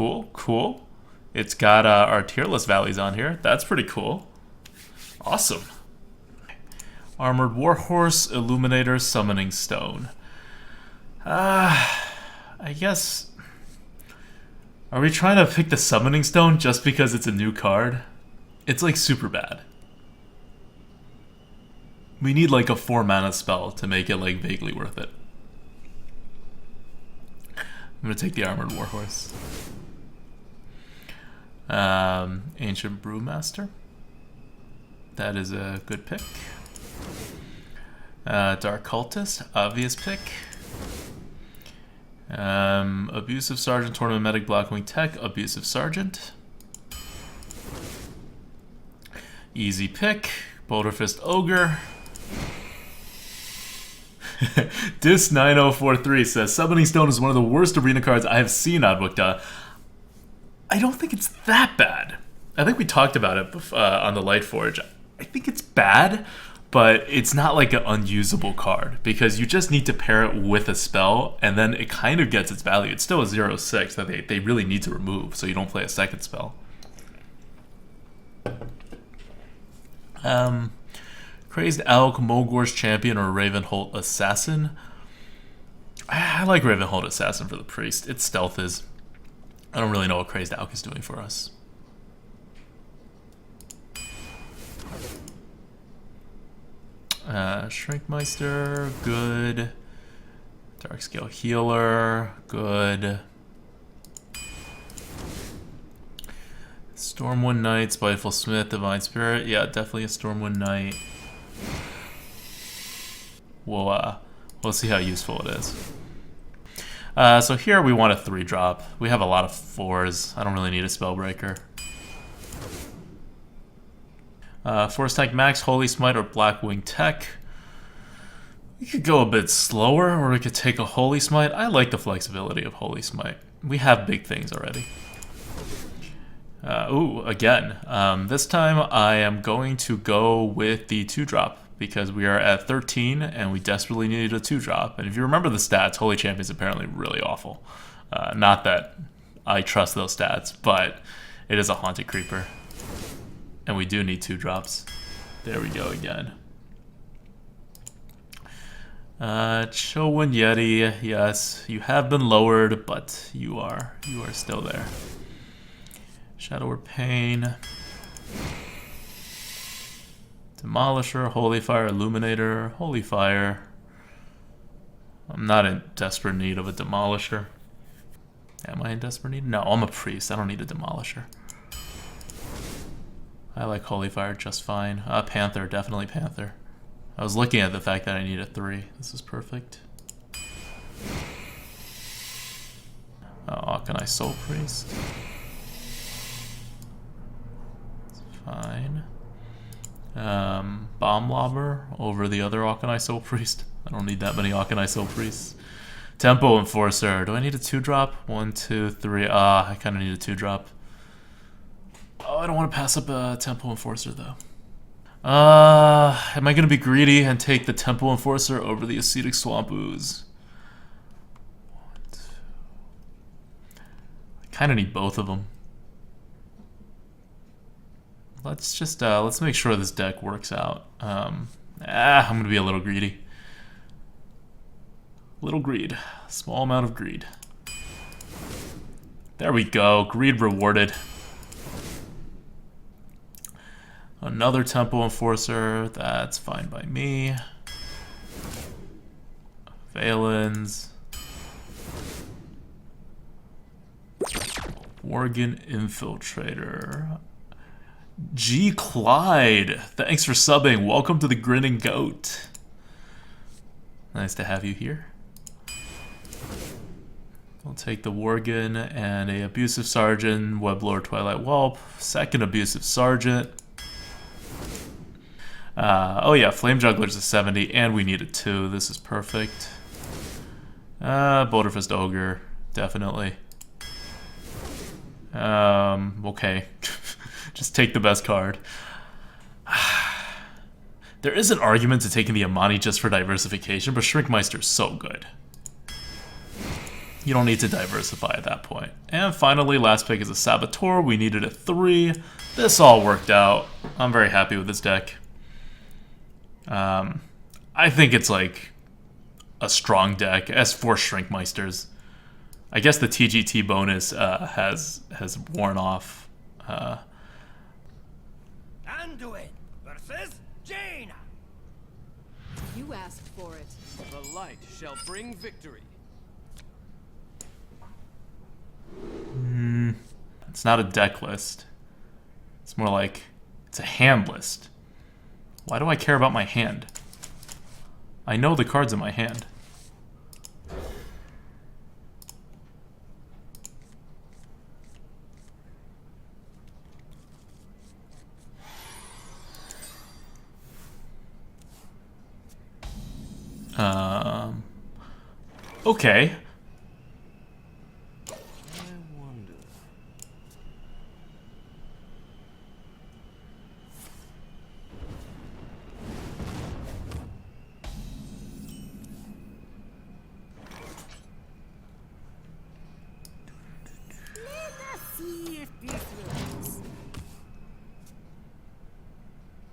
cool, cool. It's got our tier list values on here. That's pretty cool. Awesome. Armored Warhorse, Illuminator, Summoning Stone. I guess... Are we trying to pick the Summoning Stone just because it's a new card? It's like super bad. We need like a 4 mana spell to make it like vaguely worth it. I'm gonna take the Armored Warhorse. Ancient Brewmaster. That is a good pick. Dark Cultist, obvious pick. Abusive Sergeant, Tournament Medic, Blackwing Tech, Abusive Sergeant. Easy pick. Boulder Fist Ogre. Dis9043 says, Summoning Stone is one of the worst arena cards I have seen, ADWCTA. I don't think it's that bad. I think we talked about it on the Lightforge. I think it's bad, but it's not like an unusable card because you just need to pair it with a spell and then it kind of gets its value. It's still a 0/6 that they really need to remove so you don't play a second spell. Crazed Elk, Mogor's Champion, or Ravenholt Assassin. I like Ravenholt Assassin for the Priest. Its stealth is... I don't really know what Crazed Elk is doing for us. Shrinkmeister, good. Darkscale Healer, good. Stormwind Knight, Spiteful Smith, Divine Spirit. Yeah, definitely a Stormwind Knight. We'll see how useful it is. So here we want a 3-drop. We have a lot of 4s. I don't really need a Spellbreaker. Force Tank Max, Holy Smite, or Blackwing Tech. We could go a bit slower, or we could take a Holy Smite. I like the flexibility of Holy Smite. We have big things already. Again. This time I am going to go with the 2-drop because we are at 13 and we desperately needed a 2-drop. And if you remember the stats, Holy Champion is apparently really awful. Not that I trust those stats, but it is a Haunted Creeper. And we do need 2-drops. There we go again. Chillwind Yeti, yes, you have been lowered, but you are still there. Shadow or Pain. Demolisher, Holy Fire, Illuminator, Holy Fire. I'm not in desperate need of a Demolisher. Am I in desperate need? No, I'm a Priest. I don't need a Demolisher. I like Holy Fire just fine. Panther, definitely Panther. I was looking at the fact that I need a 3. This is perfect. Auchenai Soul Priest. It's fine. Bomb Lobber over the other Auchenai Soul Priest. I don't need that many Auchenai Soul Priests. Tempo Enforcer. Do I need a 2-drop? 1, 2, 3. I kind of need a 2-drop. Oh, I don't want to pass up a Tempo Enforcer, though. Am I going to be greedy and take the Tempo Enforcer over the Ascetic Swamp Ooze? I kind of need both of them. Let's just, let's make sure this deck works out. I'm going to be a little greedy. Little greed. Small amount of greed. There we go. Greed rewarded. Another Tempo Enforcer. That's fine by me. Valens. Worgen Infiltrator. G. Clyde. Thanks for subbing. Welcome to the Grinning Goat. Nice to have you here. I'll take the Worgen and a Abusive Sergeant, Weblord, Twilight Whelp. Second Abusive Sergeant. Oh yeah, Flame Juggler's a 70, and we need a 2. This is perfect. Boulder Fist Ogre, definitely. Okay. Just take the best card. There is an argument to taking the Amani just for diversification, but Shrinkmeister is so good. You don't need to diversify at that point. And finally, last pick is a Saboteur. We needed a 3. This all worked out. I'm very happy with this deck. I think it's like a strong deck. As for Shrinkmeisters, I guess the TGT bonus has worn off. Anduin versus Jaina. You asked for it. The light shall bring victory. It's not a deck list. It's more like it's a hand list. Why do I care about my hand? I know the cards in my hand. Okay.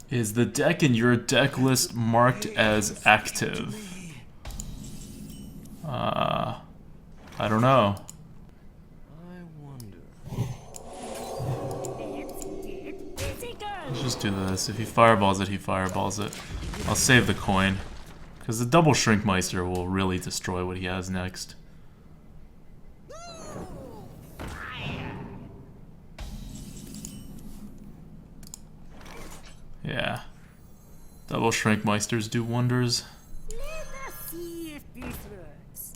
Is the deck in your deck list marked as active? I don't know. I wonder. Let's just do this. If he fireballs it, he fireballs it. I'll save the coin, because the double Shrinkmeister will really destroy what he has next. Yeah. Double Shrinkmeisters do wonders. Let us see if this works.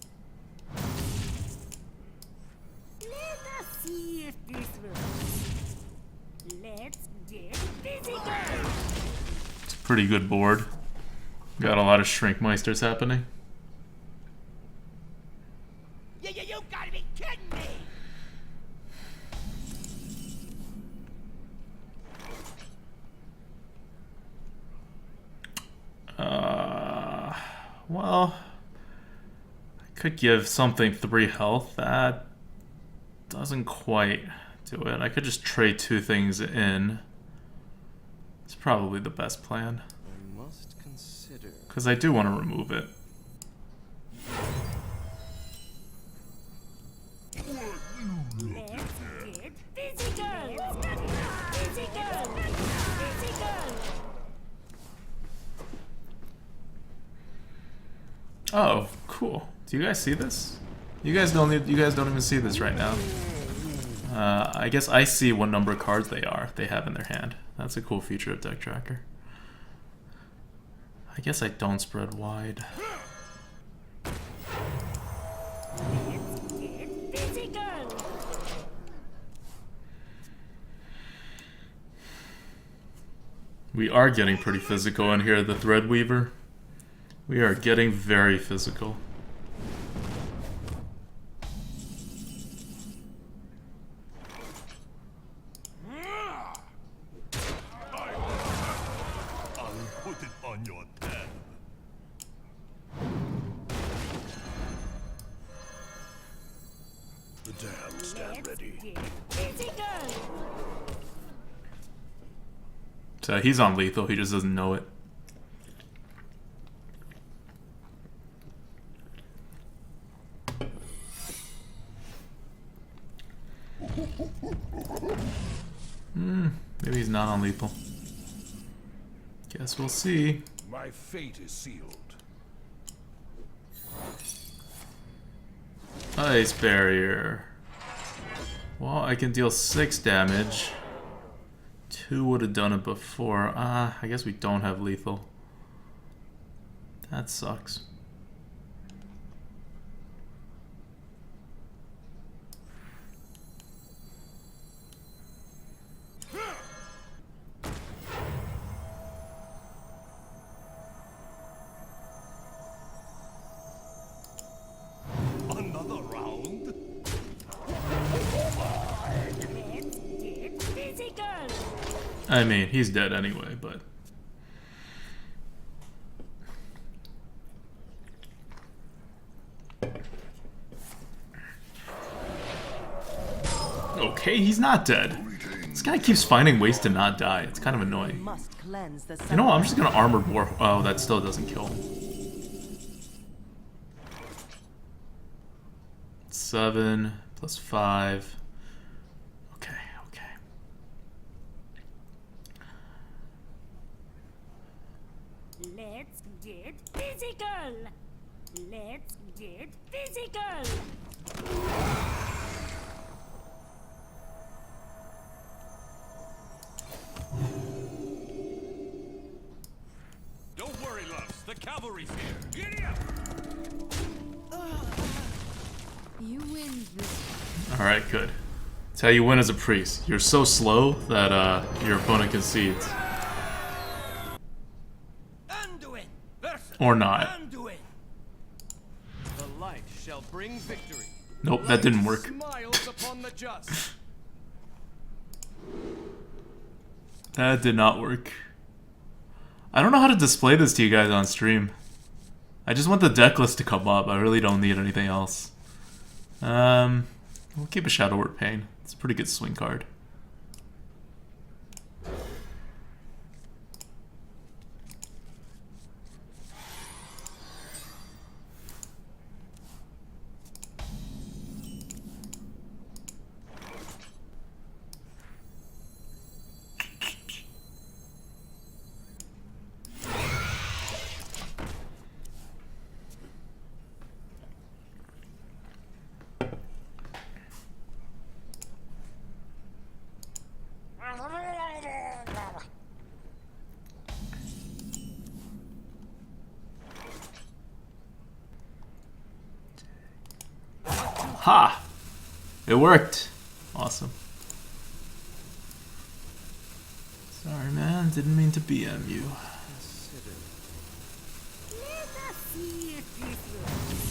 Let us see if this works. Let's get physical. It's a pretty good board. Got a lot of Shrinkmeisters happening. You gotta be kidding me! Well, I could give something 3 health. That doesn't quite do it. I could just trade 2 things in. It's probably the best plan. I must consider. Because I do want to remove it. Let's get physical. Physical. Physical. Oh, cool. Do you guys see this? You guys don't even see this right now. I guess I see what number of cards they have in their hand. That's a cool feature of Deck Tracker. I guess I don't spread wide. Let's get physical. We are getting pretty physical in here, the Threadweaver. We are getting very physical. I'll put it on your tab. The dam stand ready. Get physical. So he's on lethal, he just doesn't know it. Maybe he's not on lethal. Guess we'll see. My fate is sealed. Ice barrier. Well, I can deal 6 damage. 2 would have done it before. I guess we don't have lethal. That sucks. Another round? Let's get physical. I mean, he's dead anyway, but... Okay, he's not dead. This guy keeps finding ways to not die. It's kind of annoying. Must cleanse the You know what? I'm just gonna armor war. Oh, that still doesn't kill. 7 plus 5. Okay, okay. Let's get physical. Let's get physical. Don't worry, loves. The cavalry's here. Giddy up! You win this. Alright, good. That's how you win as a priest. You're so slow that your opponent concedes. Anduin! Versa! Or not. Anduin! The light shall bring victory. Nope, that didn't work. Smiles upon the just. That did not work. I don't know how to display this to you guys on stream. I just want the deck list to come up. I really don't need anything else. We'll keep a Shadow Word Pain. It's a pretty good swing card. Ha! It worked. Awesome. Sorry, man. Didn't mean to BM you. Consider. Let us see if this works.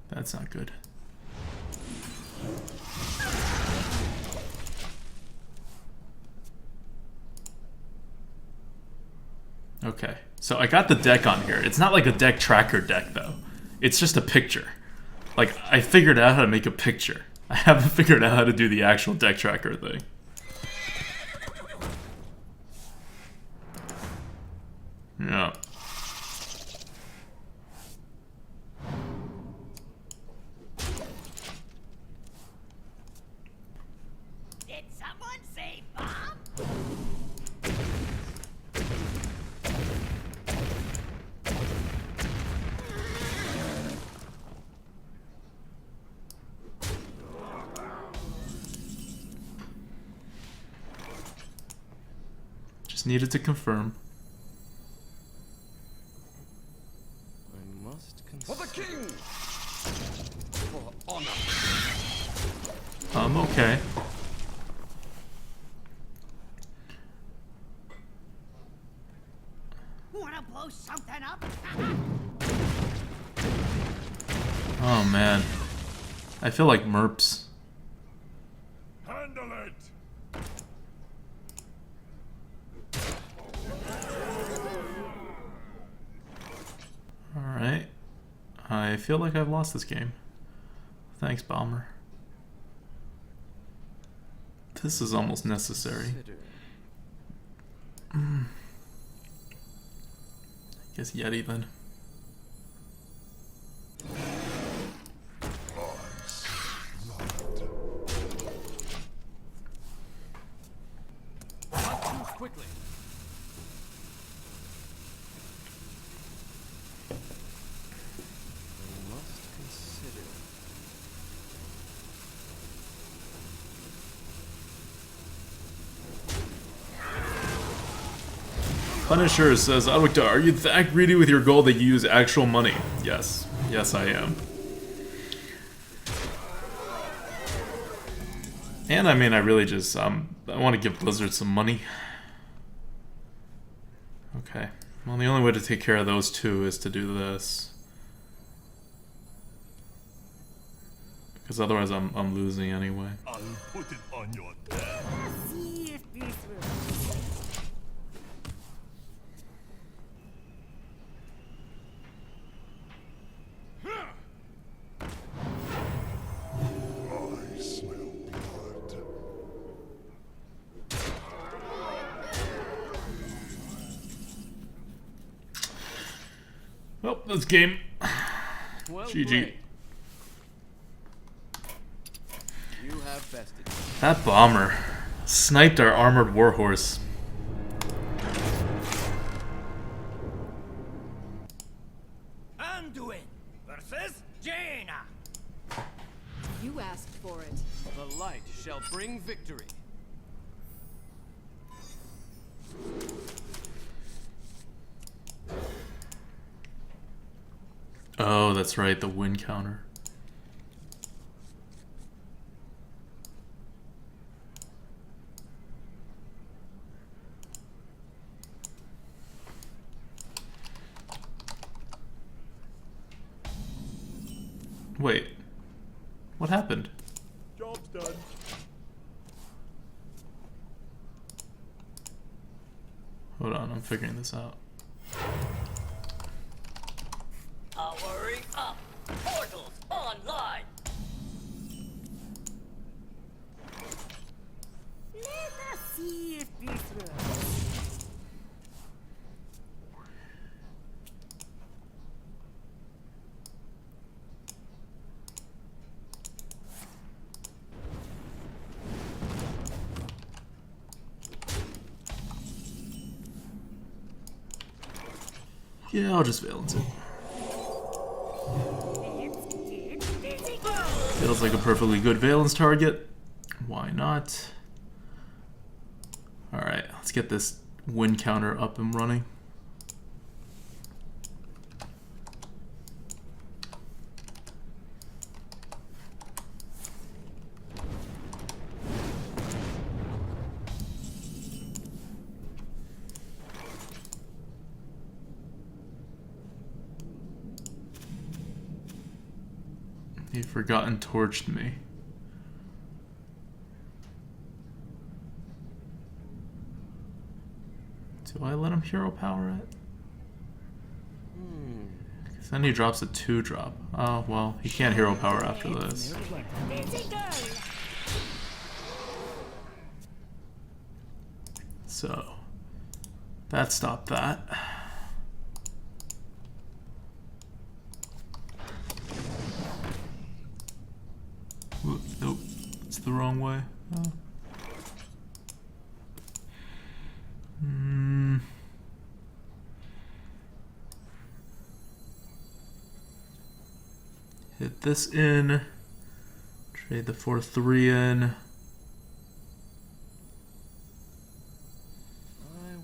That's not good. Okay, so I got the deck on here. It's not like a deck tracker deck, though. It's just a picture. Like, I figured out how to make a picture. I haven't figured out how to do the actual deck tracker thing. Yeah. Did someone say bomb? Just needed to confirm. I must For consider. the king! For honor! Okay. Wanna blow something up? Oh, man. I feel like Merps. Handle it! Alright. I feel like I've lost this game. Thanks, Bomber. This is almost necessary. Consider. Guess Yeti then. Move quickly. I must consider. Punisher says, ADWCTA, are you that greedy with your gold that you use actual money? Yes. Yes, I am. And I mean, I really just, I want to give Blizzard some money. Okay. Well, the only way to take care of those two is to do this. Because otherwise I'm losing anyway. I'll put it on your tab. Let's see if this works. I smell blood. Well, this game. Well GG. played. You have bested. That bomber sniped our armored warhorse. Anduin versus Jaina. You asked for it. The light shall bring victory. Oh, that's right, the win counter. Wait, what happened? Job's done. Hold on, I'm figuring this out. Powering up. Portals online. Let us see if this works. Yeah, I'll just valence it. Let's get physical. Feels like a perfectly good valence target. Why not? Alright, let's get this win counter up and running. He forgotten torched me. Do I let him hero power it? Because then he drops a 2-drop. Oh, well, he can't hero power after this. Physical. So, that stopped that. Ooh, nope, it's the wrong way. Oh. Hit this in. Trade the 4/3 in. I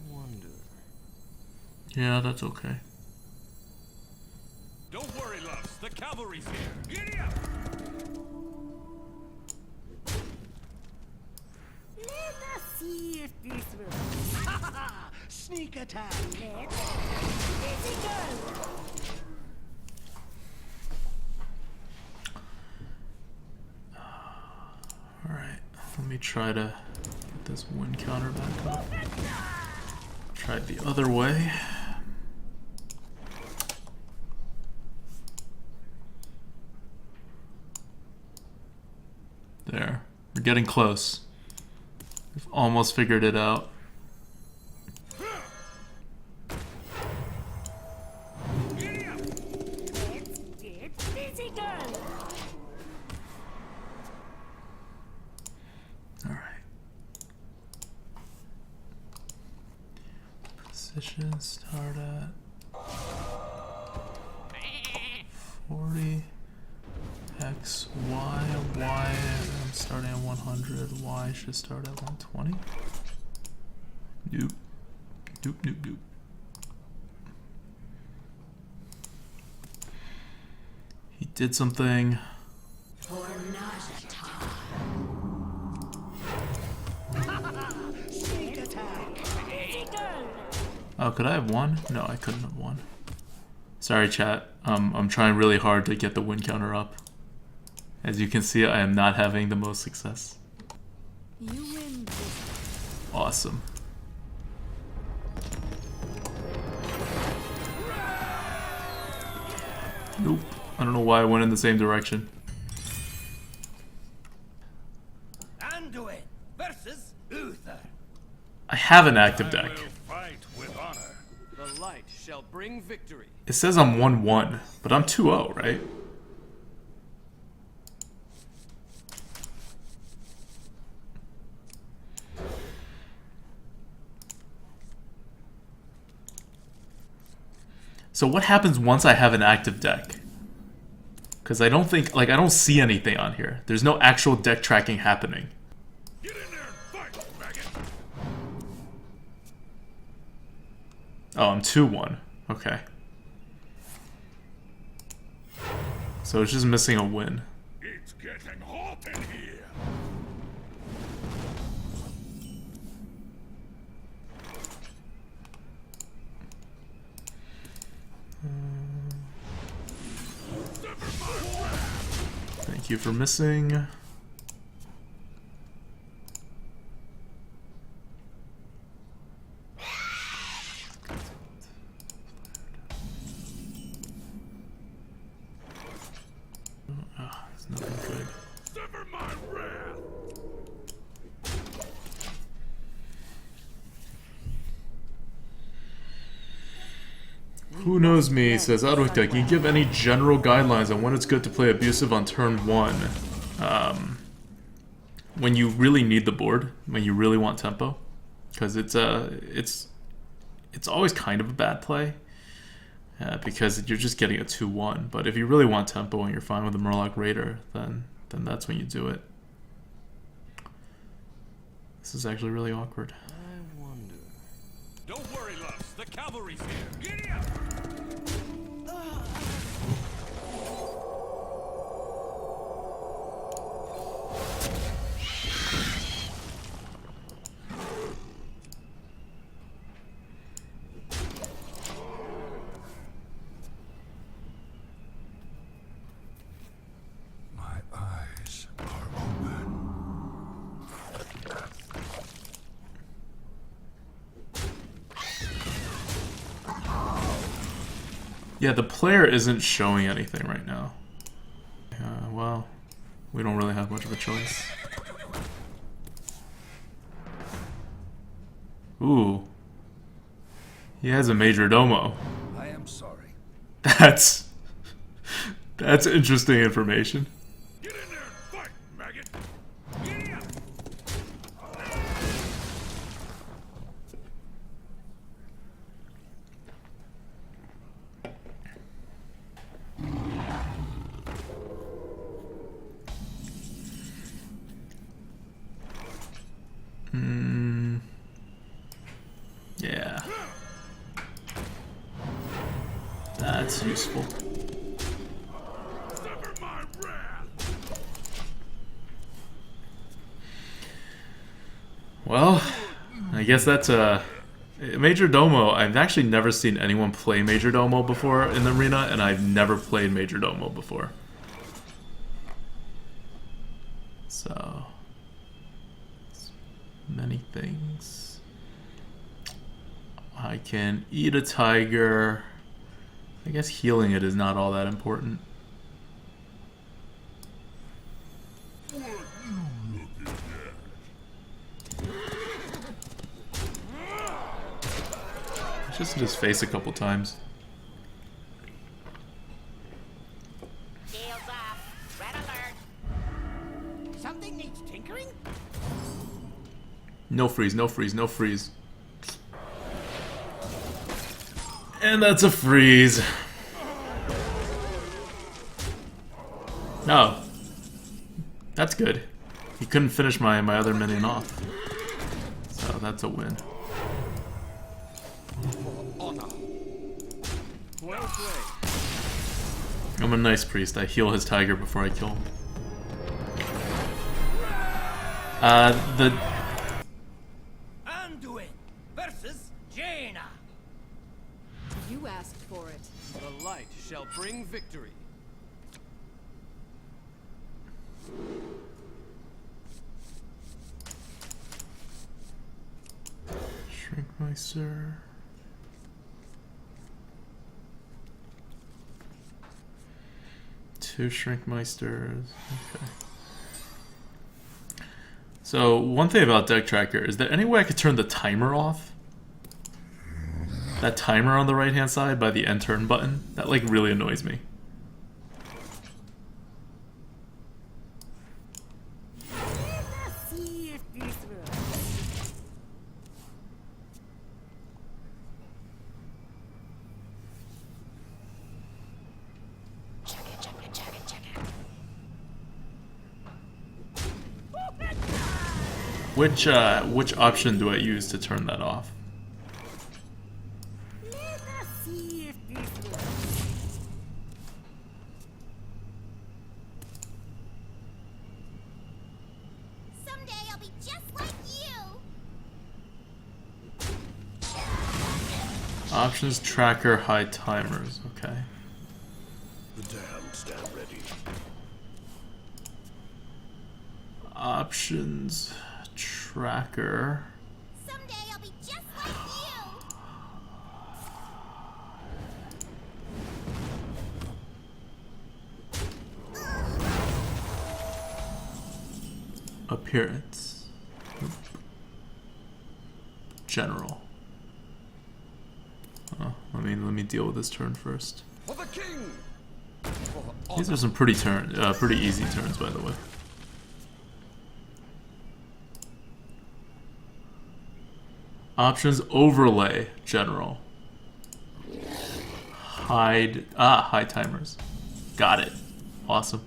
wonder. Yeah, that's okay. Don't worry, loves. The cavalry's here. Giddy up! Let us see if this works. Sneak attack. Let's physical. Alright, let me try to get this win counter back up. Try it the other way. There. We're getting close. We've almost figured it out. Giddy up! Let's get physical. Alright. Position start at 40. X, Y, Y, I'm starting at 100, Y should start at 120. Nope. Nope, nope, nope. He did something. Sneak attack. Physical. Oh, could I have won? No, I couldn't have won. Sorry, chat. I'm trying really hard to get the win counter up. As you can see, I am not having the most success. You win this. Awesome. Nope. I don't know why I went in the same direction. Anduin versus Uther. I have an active deck. I will fight with honor. The light shall bring victory. It says I'm 1-1, but I'm 2-0, right? So what happens once I have an active deck? Because I don't think, like, I don't see anything on here. There's no actual deck tracking happening. Get in there and fight, maggot. Oh, I'm 2-1. Okay. So it's just missing a win. It's getting hot in here. Thank you for missing. It's nothing good. Sever my wrath. Who knows me, says ADWCTA. Can you give any general guidelines on when it's good to play abusive on turn 1? When you really need the board, when you really want tempo, because it's always kind of a bad play, because you're just getting a 2-1. But if you really want tempo and you're fine with the Murloc Raider, then that's when you do it. This is actually really awkward. I wonder. Don't worry, loves. The cavalry's here. Giddy up. My eyes are open. Yeah, the player isn't showing anything right now. Well, we don't really have much of a choice. Ooh. He has a Major Domo. I am sorry. That's interesting information. Get in there and fight, maggot. Giddy up. Yeah. That's useful. Sever my wrath. Well, I guess that's a Major Domo. I've actually never seen anyone play Major Domo before in the arena, and I've never played Major Domo before. So, many things. I can eat a tiger. I guess healing it is not all that important. Just in his face a couple times. Shields off. Red alert. Something needs tinkering? No freeze, no freeze, no freeze. And that's a freeze. No. That's good. He couldn't finish my other minion off. So that's a win. Well played. I'm a nice priest. I heal his tiger before I kill him. The Anduin versus Jaina. You asked for it. The light shall bring victory. Shrinkmeister. Two Shrinkmeisters. Okay. So one thing about Deck Tracker, is there any way I could turn the timer off? That timer on the right hand side by the end turn button, that like really annoys me. Let's see if this works. Which option do I use to turn that off? Let us see if this works. Someday I'll be just like you. Options, tracker, high timers. Okay. The damned stand ready. Options, tracker. Someday I'll be just like you. Appearance. General. Let me deal with this turn first. For the king! These are some pretty easy turns, by the way. Options, overlay, general. High timers. Got it. Awesome.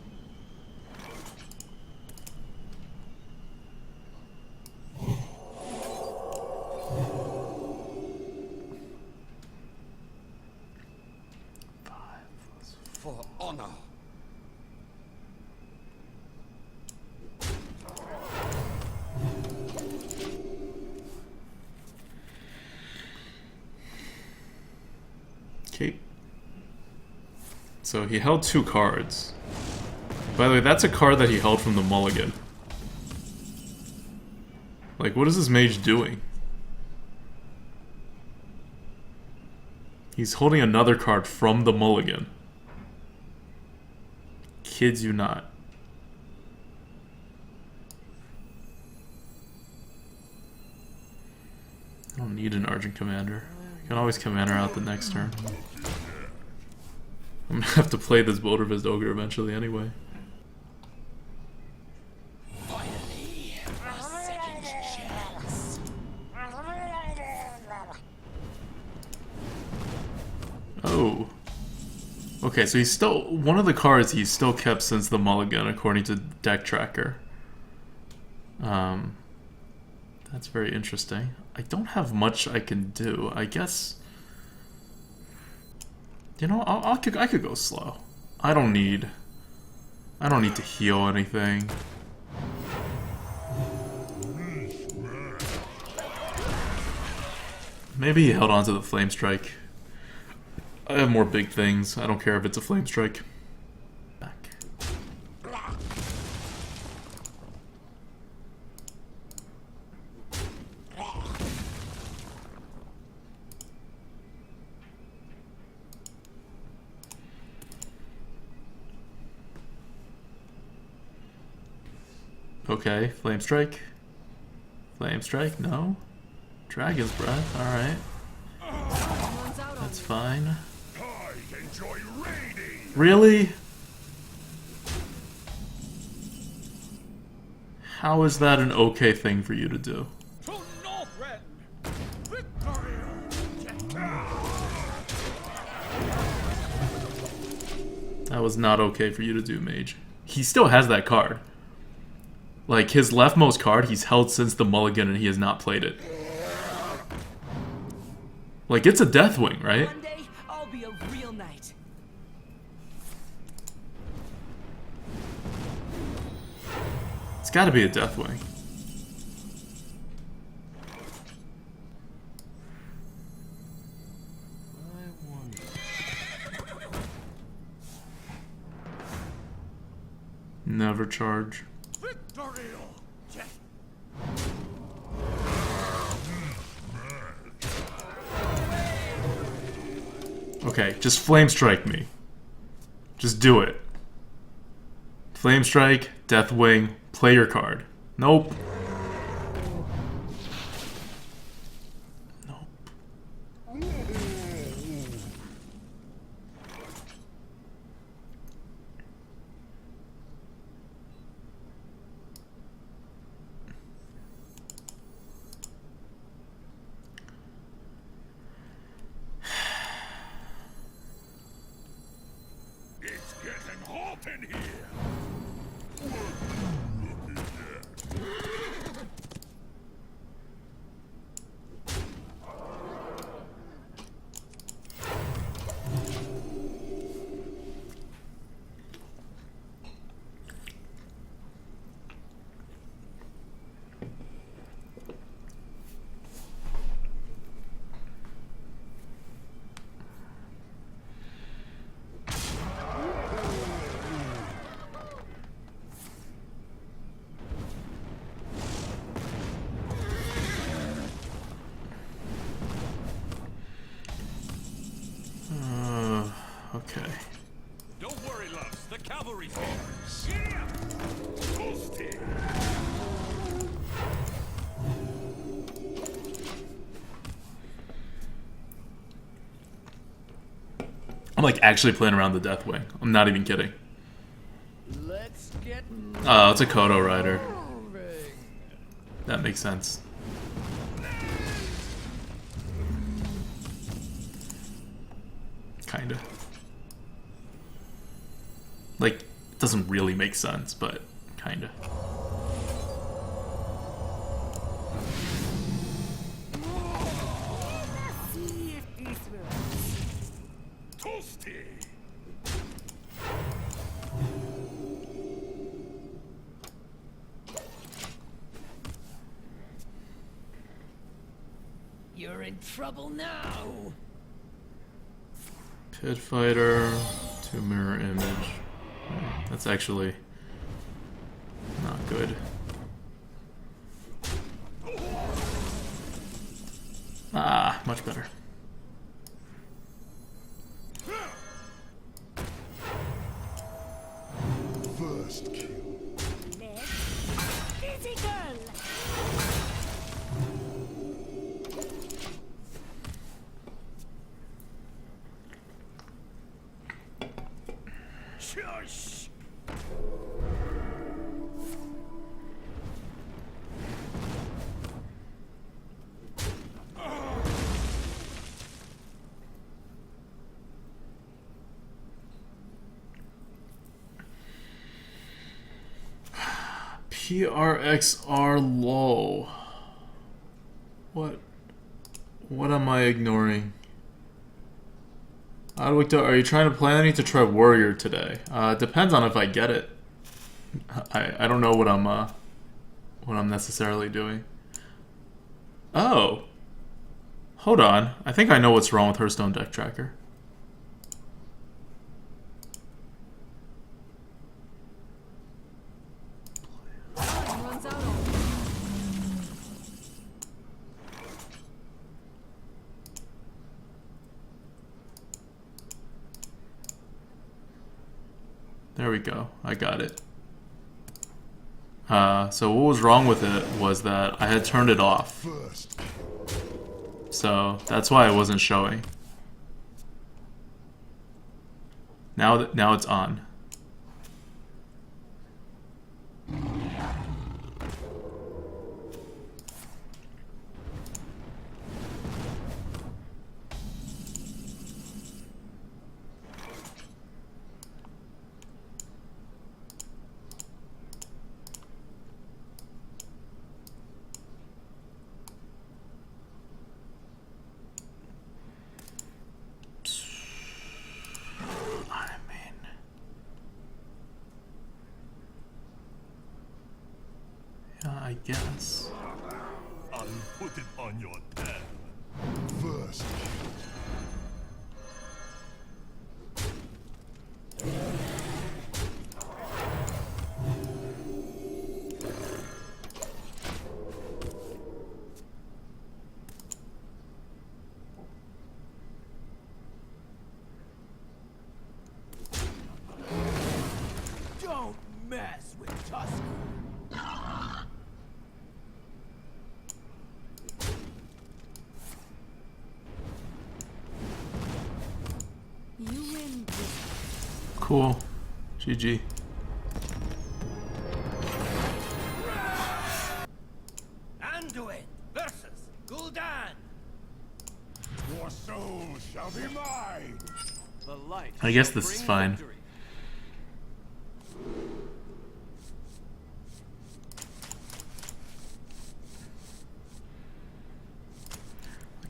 For honor. Okay. So he held 2 cards. By the way, that's a card that he held from the mulligan. Like, what is this mage doing? He's holding another card from the mulligan. Kids you not. I don't need an Argent Commander. I can always Commander out the next turn. I'm gonna have to play this Wildervist Ogre eventually anyway. Finally, a second chance. Oh. Okay, so he's still... One of the cards he's still kept since the mulligan, according to Deck Tracker. That's very interesting. I don't have much I can do. I guess... You know, I could go slow. I don't need to heal anything. Maybe he held on to the Flame Strike. I have more big things. I don't care if it's a Flame Strike. Back. Okay, Flame Strike. Flame Strike, no. Dragon's Breath, alright. Someone's out on That's you. fine. I enjoy raiding. Really? How is that an okay thing for you to do? To Northrend. Victory. That was not okay for you to do, Mage. He still has that card. Like, his leftmost card he's held since the mulligan and he has not played it. Like, it's a Deathwing, right? One day, I'll be a real knight. It's gotta be a Deathwing. Never charge. Victorial. Okay, just flame strike me. Just do it. Flame strike, Deathwing, play your card. Nope. It's getting hot in here. Okay. Don't worry, loves. The cavalry's here. Giddy up. Toasty. I'm like actually playing around the Deathwing. I'm not even kidding. Let's get Oh, it's a Kodo Rider. moving. That makes sense. Kinda. Like, it doesn't really make sense, but kinda. Let's see if this works. Toasty. You're in trouble now. Pit Fighter to Mirror Image. That's actually not good. Ah, much better. First kill. Let's physical. Shush. PRXR low. What am I ignoring? ADWCTA, are you trying to planning to try Warrior today? Depends on if I get it. I don't know what I'm necessarily doing. Oh. Hold on. I think I know what's wrong with Hearthstone Deck Tracker. Time runs out on. There we go. I got it. So what was wrong with it was that I had turned it off. First. So that's why it wasn't showing. Now it's on. I guess. I'll put it on your tab. First. Cool. GG. Anduin versus Gul'dan. Your soul shall be mine. The light I guess shall this is bring fine. victory.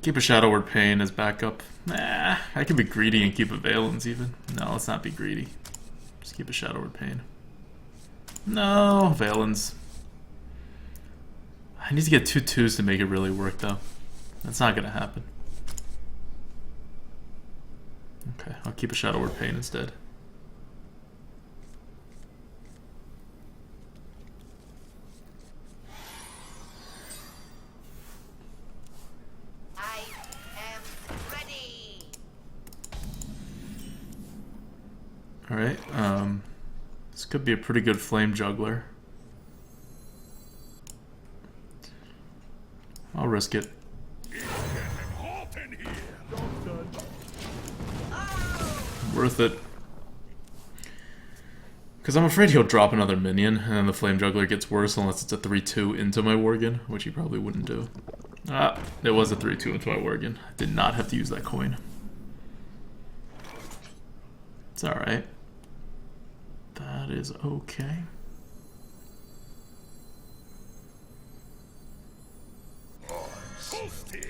Keep a Shadow Word Pain as backup. Nah, I could be greedy and keep a Valence even. No, let's not be greedy. Just keep a Shadow Word Pain. No, Valence. I need to get 2/2s to make it really work though. That's not gonna happen. Okay, I'll keep a Shadow Word Pain instead. I am ready. Alright, this could be a pretty good Flame Juggler. I'll risk it. Halt in here. Worth it. Because I'm afraid he'll drop another minion, and then the Flame Juggler gets worse unless it's a 3/2 into my Worgen, which he probably wouldn't do. Ah, it was a 3/2 into my Worgen. I did not have to use that coin. It's alright. That is okay. Toasty.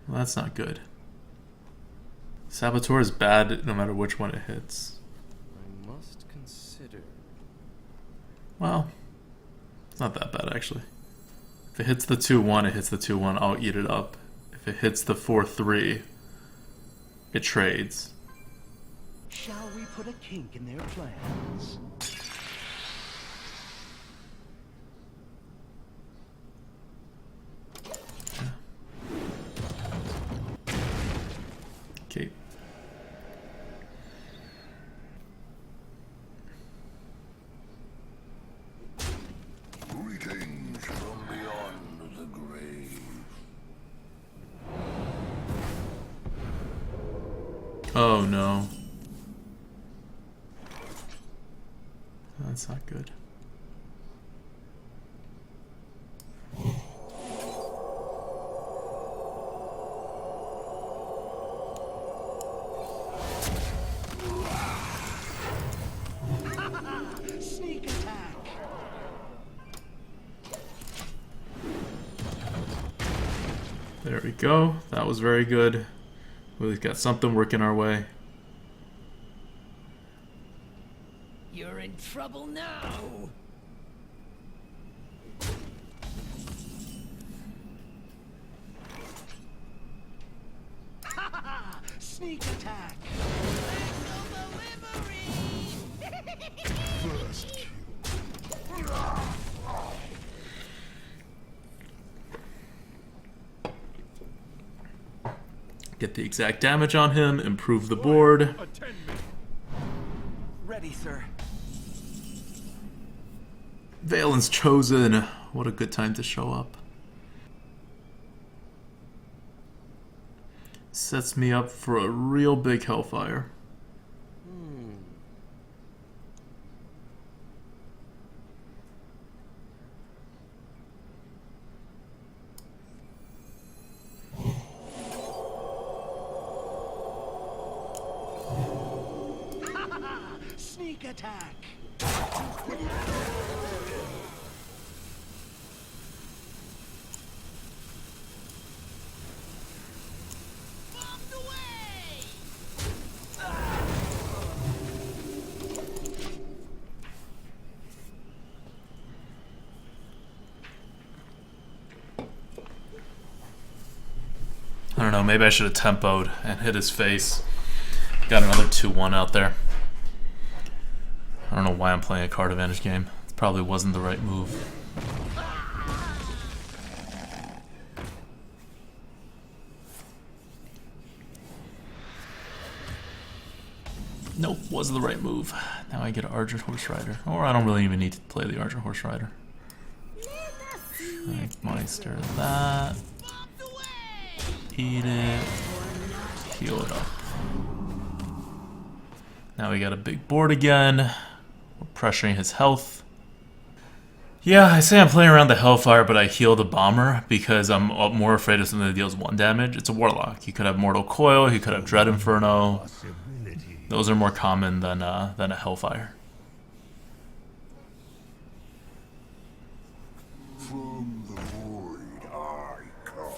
Well, that's not good. Saboteur is bad no matter which one it hits. I must consider. Well, it's not that bad actually. If it hits the 2/1, it hits the 2/1, I'll eat it up. If it hits the 4/3, it trades. Shall we put a kink in their plans? Okay. Greetings from beyond the grave. Oh no. That's not good. Sneak attack! There we go. That was very good. We've got something working our way. You're in trouble now. Sneak attack! First Get the exact damage on him, improve the board. attend me. Ready, sir. Valen's chosen. What a good time to show up. Sets me up for a real big hellfire. Sneak attack! I don't know, maybe I should have tempoed and hit his face. Got another 2/1 out there. I don't know why I'm playing a card advantage game. It probably wasn't the right move. Nope, was the right move. Now I get an Argent Horse Rider. Or I don't really even need to play the Argent Horse Rider. Meister that. Eat it. Heal it up. Now we got a big board again. We're pressuring his health. Yeah, I say I'm playing around the Hellfire, but I heal the Bomber because I'm more afraid of something that deals 1 damage. It's a Warlock. He could have Mortal Coil, he could have Dread Inferno. Those are more common than a Hellfire. From the void I come.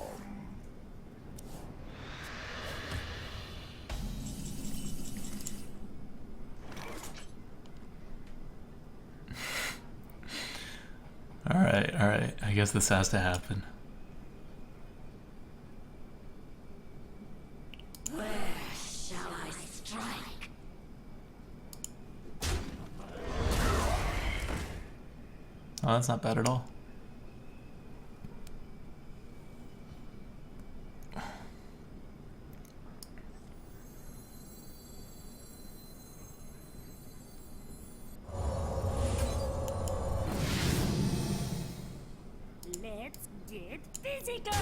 Alright. I guess this has to happen. Where shall I strike? Oh, that's not bad at all. Let's get physical.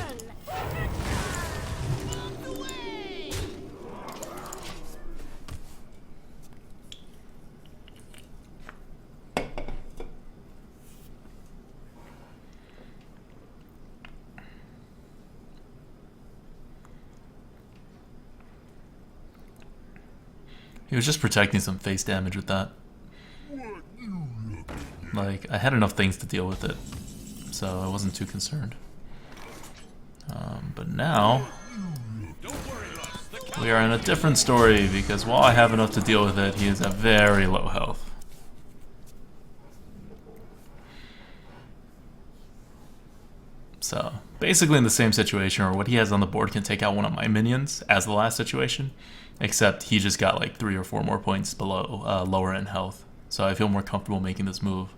He was just protecting some face damage with that. Like, I had enough things to deal with it, so I wasn't too concerned. But now, we are in a different story, because while I have enough to deal with it, he is at very low health. So, basically in the same situation, or what he has on the board can take out one of my minions, as the last situation, except he just got like 3 or 4 more points below, lower in health. So I feel more comfortable making this move.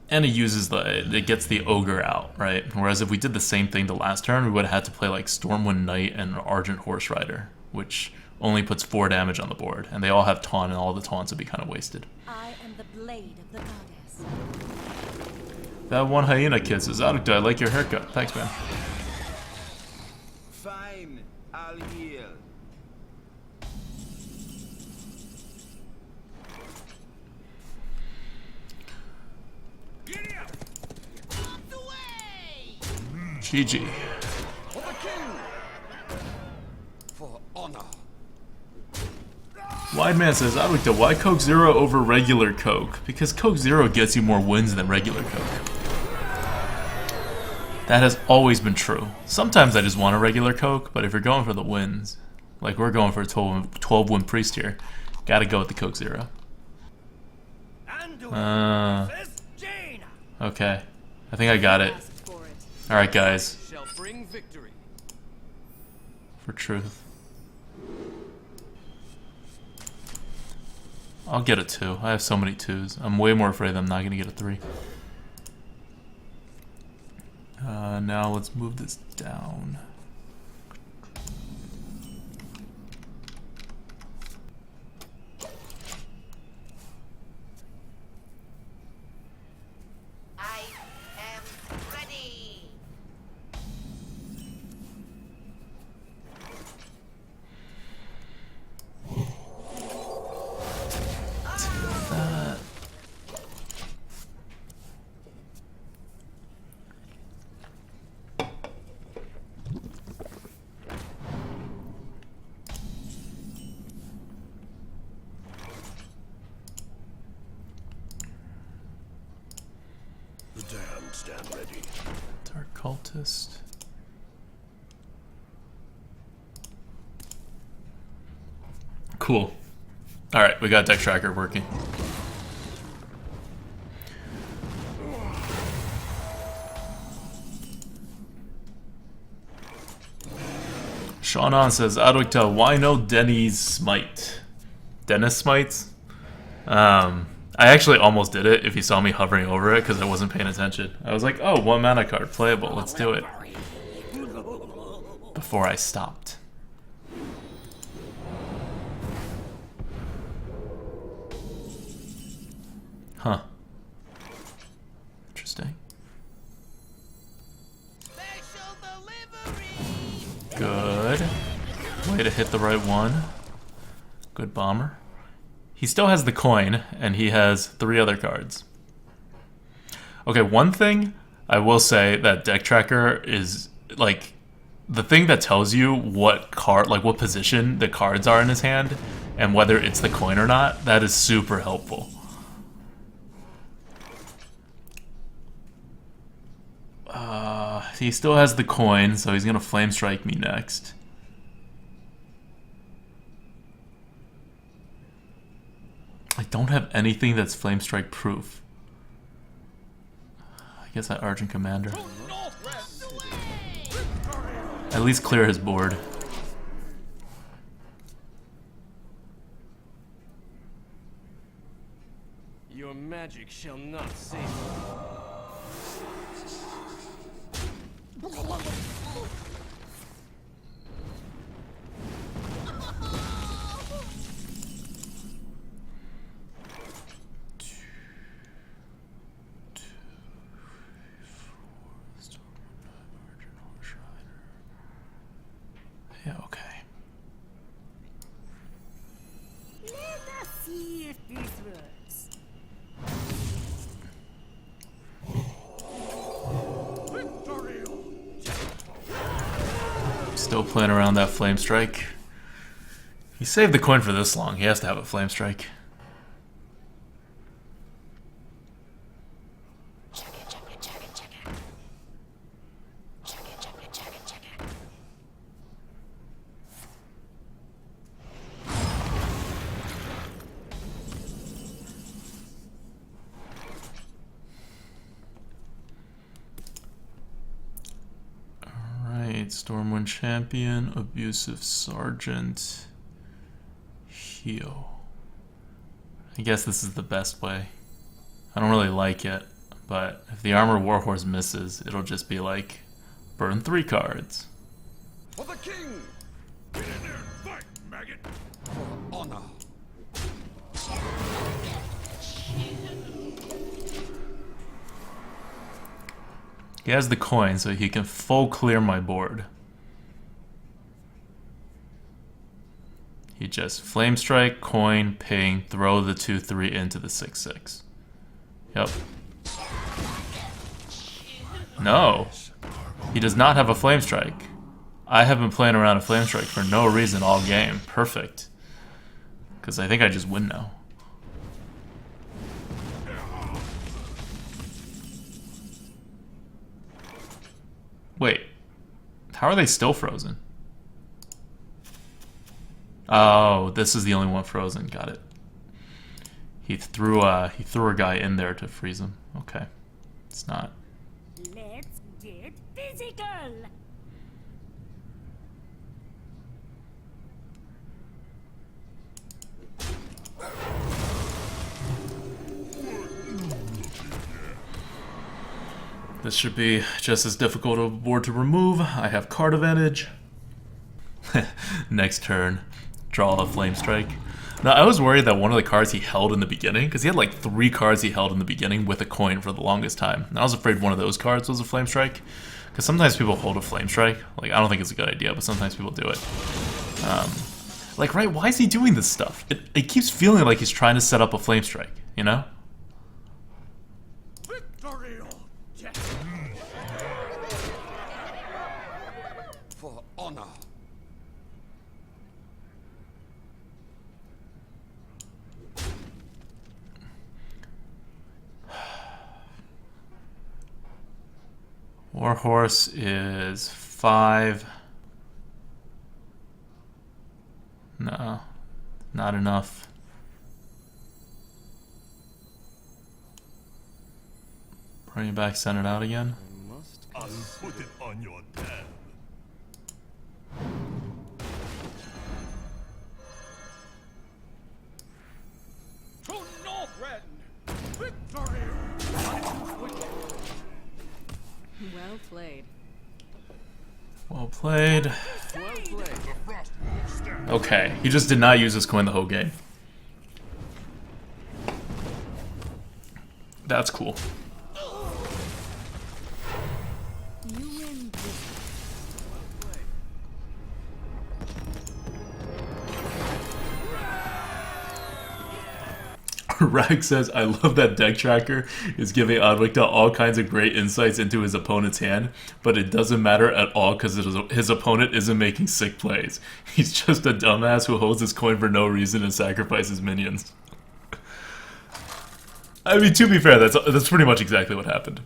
And it uses it gets the Ogre out, right? Whereas if we did the same thing the last turn, we would have had to play like Stormwind Knight and Argent Horse Rider, which only puts 4 damage on the board, and they all have taunt, and all the taunts would be kind of wasted. I am the blade of the goddess. That one hyena kiss is out. I like your haircut. Thanks, man. Fine, I'll heal. Giddy up! GG. For the king! For honor. Wide Man says, ADWCTA, why Coke Zero over regular Coke? Because Coke Zero gets you more wins than regular Coke. That has always been true. Sometimes I just want a regular Coke, but if you're going for the wins, like we're going for a 12 win priest here, gotta go with the Coke Zero. Okay. I think I got it. Alright, guys. Shall bring victory. For truth. I'll get a 2. I have so many 2s. I'm way more afraid that I'm not gonna get a 3. Now let's move this down. I am ready. That. The damned stand ready. Dark Cultist. Cool. Alright, we got Deck Tracker working. Shaunon says, ADWCTA, why no Denny's Smite? Dennis Smites? I actually almost did it if you saw me hovering over it because I wasn't paying attention. I was like, oh, 1 mana card, playable, let's do it. Before I stopped. Huh. Interesting. Special delivery. Good. Way to hit the right one. Good bomber. He still has the coin, and he has 3 other cards. Okay, one thing I will say that Deck Tracker is, like, the thing that tells you what card, like what position the cards are in his hand, and whether it's the coin or not, that is super helpful. He still has the coin, so he's gonna Flame Strike me next. I don't have anything that's Flame Strike proof. I guess I Argent Commander. At least clear his board. Your magic shall not save me. Yeah, okay. Let us see if this works. Still playing around that Flame Strike. He saved the coin for this long. He has to have a Flame Strike. Stormwind Champion, Abusive Sergeant, heal. I guess this is the best way. I don't really like it, but if the Armor Warhorse misses, it'll just be like, burn 3 cards. For the king! Get in there and fight, maggot! For honor! He has the coin, so he can full clear my board. He just Flame Strike, coin, ping, throw the 2/3 into the 6/6. Yep. No. He does not have a Flame Strike. I have been playing around a Flame Strike for no reason all game. Perfect. Because I think I just win now. Wait, how are they still frozen? Oh, this is the only one frozen. Got it. He threw a guy in there to freeze him. Okay, it's not. Let's get physical. This should be just as difficult of a board to remove. I have card advantage. Next turn, draw a Flame Strike. Now, I was worried that one of the cards he held in the beginning, because he had like 3 cards he held in the beginning with a coin for the longest time. And I was afraid one of those cards was a Flame Strike, because sometimes people hold a Flame Strike. Like, I don't think it's a good idea, but sometimes people do it. Like, right, why is he doing this stuff? It keeps feeling like he's trying to set up a Flame Strike, you know? For honor! Warhorse is 5. No, not enough. Bring it back, send it out again. I'll put it on your tab. To Northrend! Victory! Well played. Well played. Well played. The frost will stand. Okay, he just did not use his coin the whole game. That's cool. You win this. Rag says, I love that deck tracker is giving Adwicta all kinds of great insights into his opponent's hand, but it doesn't matter at all because his opponent isn't making sick plays. He's just a dumbass who holds his coin for no reason and sacrifices minions. I mean, to be fair, that's pretty much exactly what happened.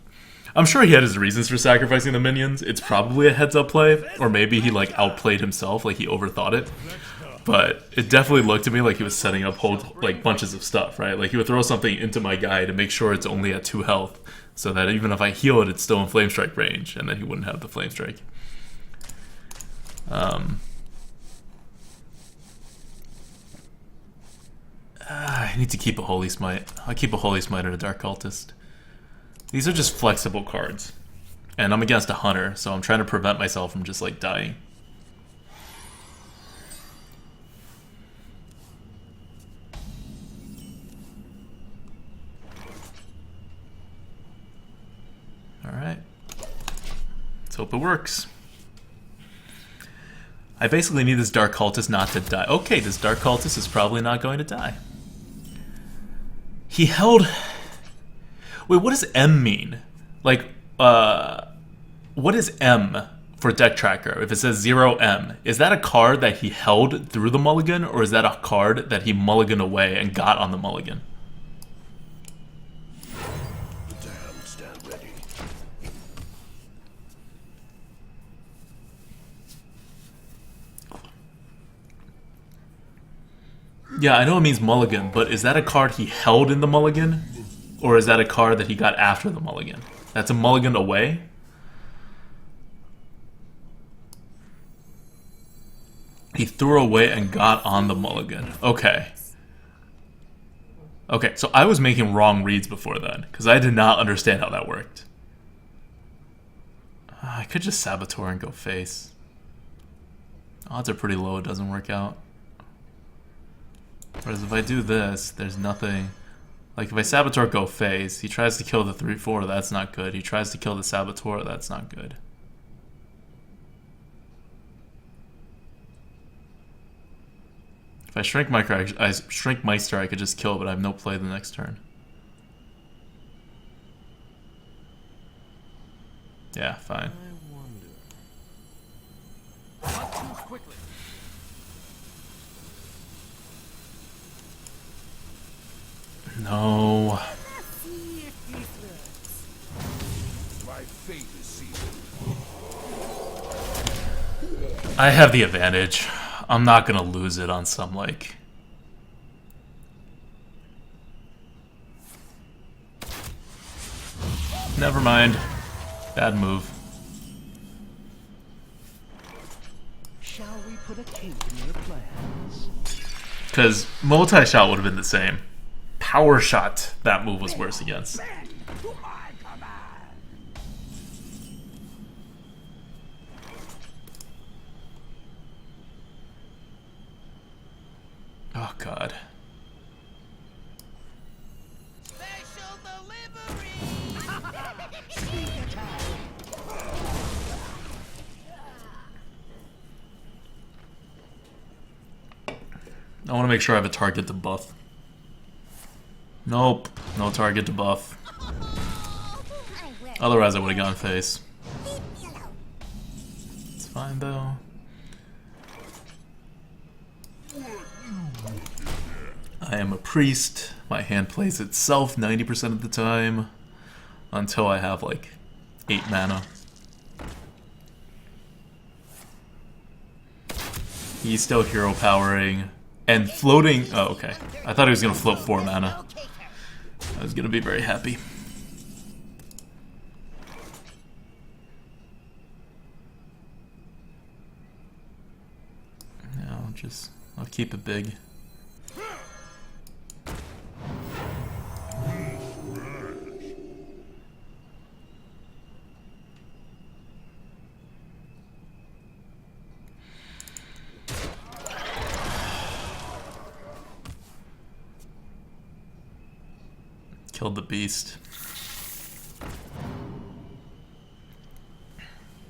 I'm sure he had his reasons for sacrificing the minions. It's probably a heads-up play, or maybe he like outplayed himself, like he overthought it. But it definitely looked to me like he was setting up whole like bunches of stuff, right? Like he would throw something into my guy to make sure it's only at 2 health, so that even if I heal it, it's still in flame strike range, and then he wouldn't have the flame strike. I need to keep a Holy Smite. I'll keep a Holy Smite and a Dark Cultist. These are just flexible cards, and I'm against a Hunter, so I'm trying to prevent myself from just like dying. Alright. Let's hope it works. I basically need this Dark Cultist not to die. Okay, this Dark Cultist is probably not going to die. He held... Wait, what does M mean? Like, what is M for deck tracker? If it says 0M, is that a card that he held through the mulligan, or is that a card that he mulliganed away and got on the mulligan? Yeah, I know it means mulligan, but is that a card he held in the mulligan? Or is that a card that he got after the mulligan? That's a mulligan away? He threw away and got on the mulligan. Okay. Okay, so I was making wrong reads before then, because I did not understand how that worked. I could just Saboteur and go face. Odds are pretty low it doesn't work out. Whereas if I do this, there's nothing. Like if I Saboteur go face, he tries to kill the 3/4, that's not good. He tries to kill the Saboteur, that's not good. If I shrink Meister, I could just kill, but I have no play the next turn. Yeah, fine. Not too quickly. No. See if this works. My fate is sealed. I have the advantage. I'm not gonna lose it on some, like... Never mind. Bad move. Shall we put a kink in their plans? Because multi-shot would have been the same. Power shot, that move was worse against. To my command. Oh god. Special delivery. I want to make sure I have a target to buff. Nope, no target to buff. Otherwise I would have gone face. It's fine though. I am a priest. My hand plays itself 90% of the time. Until I have like 8 mana. He's still hero powering. And floating... Oh, okay. I thought he was going to float 4 mana. I was going to be very happy. No, I'll keep it big. Killed the beast.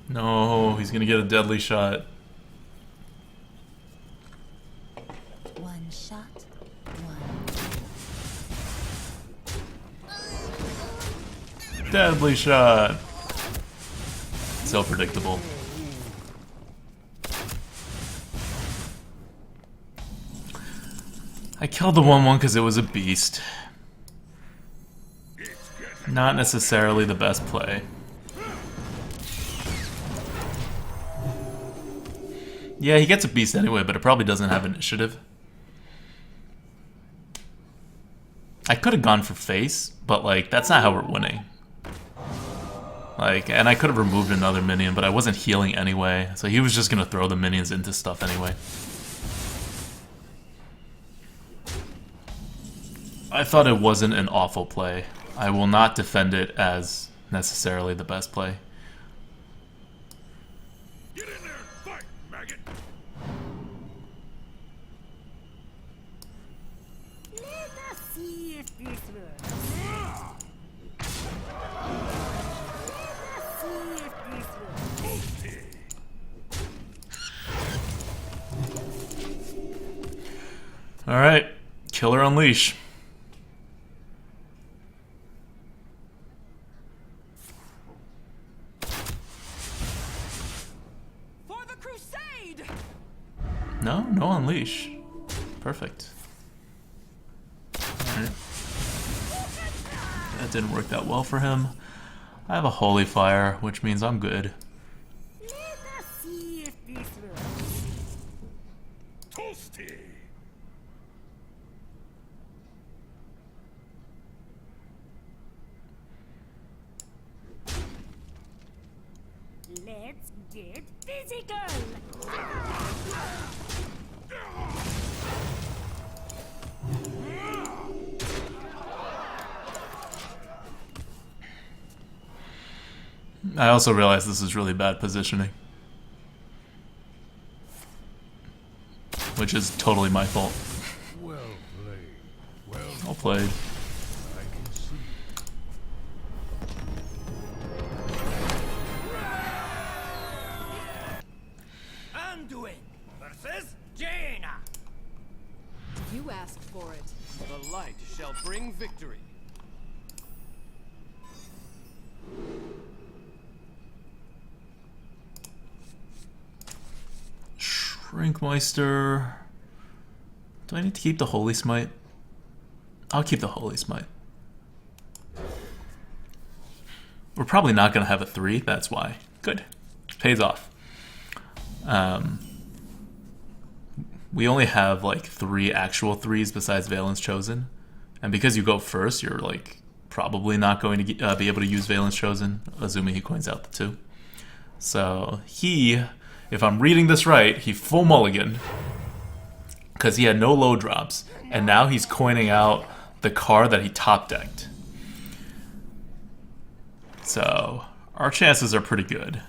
No, he's gonna get a deadly shot. One shot, one. Deadly shot. So predictable. I killed the 1/1 because it was a beast. Not necessarily the best play. Yeah, he gets a beast anyway, but it probably doesn't have initiative. I could have gone for face, but like that's not how we're winning. Like, and I could have removed another minion, but I wasn't healing anyway, so he was just gonna throw the minions into stuff anyway. I thought it wasn't an awful play. I will not defend it as necessarily the best play. Get in there and fight, maggot! Let us see if this works. Let's see if this works. Alright, Killer Unleash. For the crusade! No Unleash. Perfect. Alright. That didn't work that well for him. I have a Holy Fire, which means I'm good. Let us see if this works. Toasty! Let's get physical. I also realize this is really bad positioning. Which is totally my fault. Well played. Well Well played. I can see. Anduin versus Jaina. You asked for it. The light shall bring victory. Shrinkmeister. Do I need to keep the Holy Smite? I'll keep the Holy Smite. We're probably not going to have a 3, that's why. Good. Pays off. We only have like 3 actual 3s besides Valen's Chosen. And because you go first, you're like probably not going to be able to use Valen's Chosen, assuming he coins out the 2. So he, if I'm reading this right, he full mulliganed because he had no low drops, and now he's coining out the card that he top decked. So our chances are pretty good.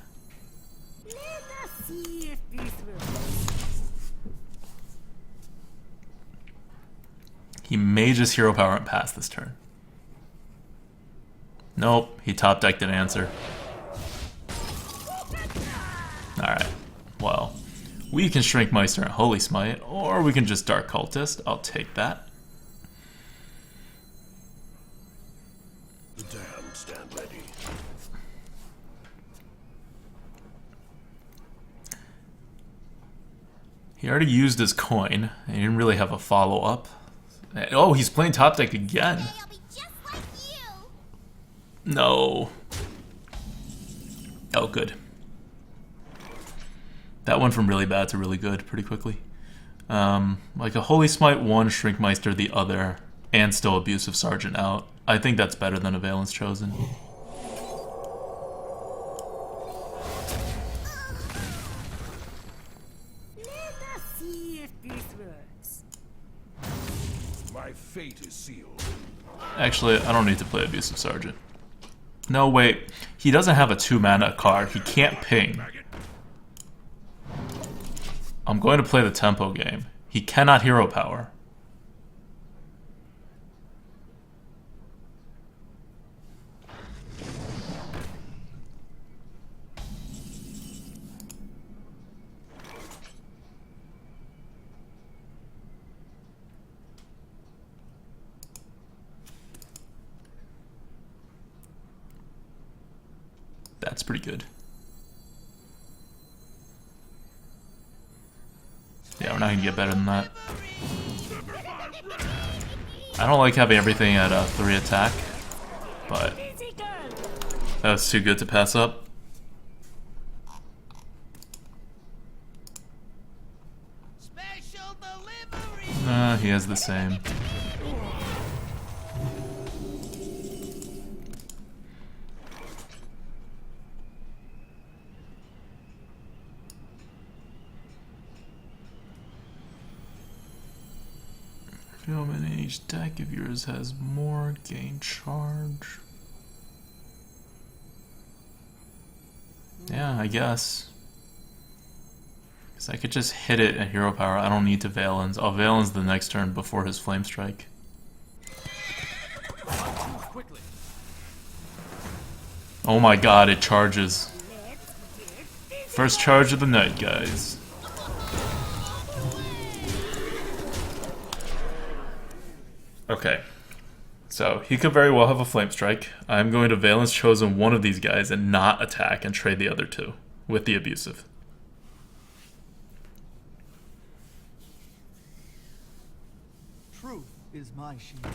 Let us see if this works. He may just hero power and pass this turn. Nope, he top decked an answer. Alright, well, we can Shrinkmeister and Holy Smite, or we can just Dark Cultist. I'll take that. The damned stand ready. He already used his coin, and he didn't really have a follow-up. Oh, he's playing top deck again. I'll be just like you. No. Oh, good. That went from really bad to really good pretty quickly. Like a Holy Smite one, Shrinkmeister the other, and still Abusive Sergeant out. I think that's better than a Valen's Chosen. Let us see if this works. My fate is sealed. Actually, I don't need to play Abusive Sergeant. No, wait. He doesn't have a 2-mana card. He can't ping. Maggot. I'm going to play the tempo game. He cannot hero power. it's pretty good. Yeah, we're not gonna get better than that. I don't like having everything at 3 attack, but that was too good to pass up. Special delivery. Nah, he has the same. In each deck, if yours has more, gain charge. Yeah, I guess. Because I could just hit it at hero power. I don't need to Valens. Oh, Valens the next turn before his Flame Strike. Quickly. Oh my god, it charges. First charge of the night, guys. Okay, so he could very well have a Flame Strike. I'm going to Valens Chosen one of these guys and not attack and trade the other two with the Abusive. Truth is my shield.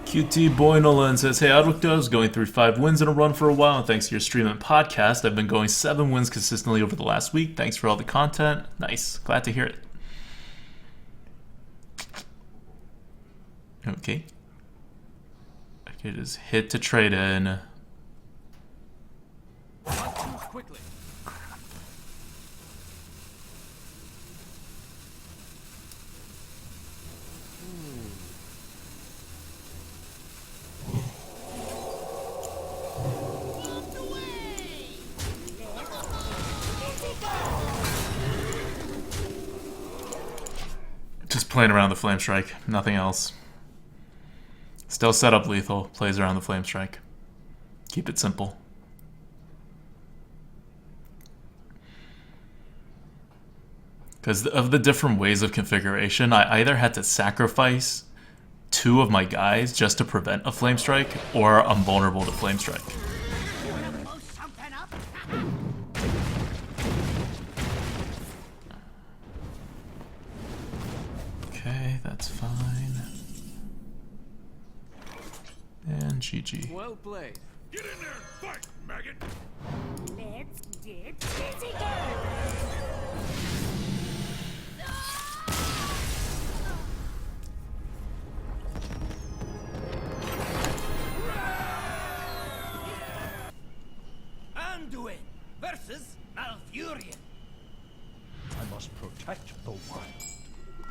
QT Boy Nolan says, hey, ADWCTA, I was going through 5 wins in a run for a while, and thanks to your stream and podcast, I've been going 7 wins consistently over the last week. Thanks for all the content. Nice. Glad to hear it. Okay. I could just hit to trade in. Quickly. Just playing around the Flame Strike, nothing else. Still set up lethal, plays around the Flame Strike. Keep it simple. Because of the different ways of configuration, I either had to sacrifice 2 of my guys just to prevent a Flame Strike, or I'm vulnerable to Flame Strike. Okay, that's fine. And GG. Well played. Get in there and fight, maggot! Let's get physical. Anduin versus Malfurion. I must protect the wild.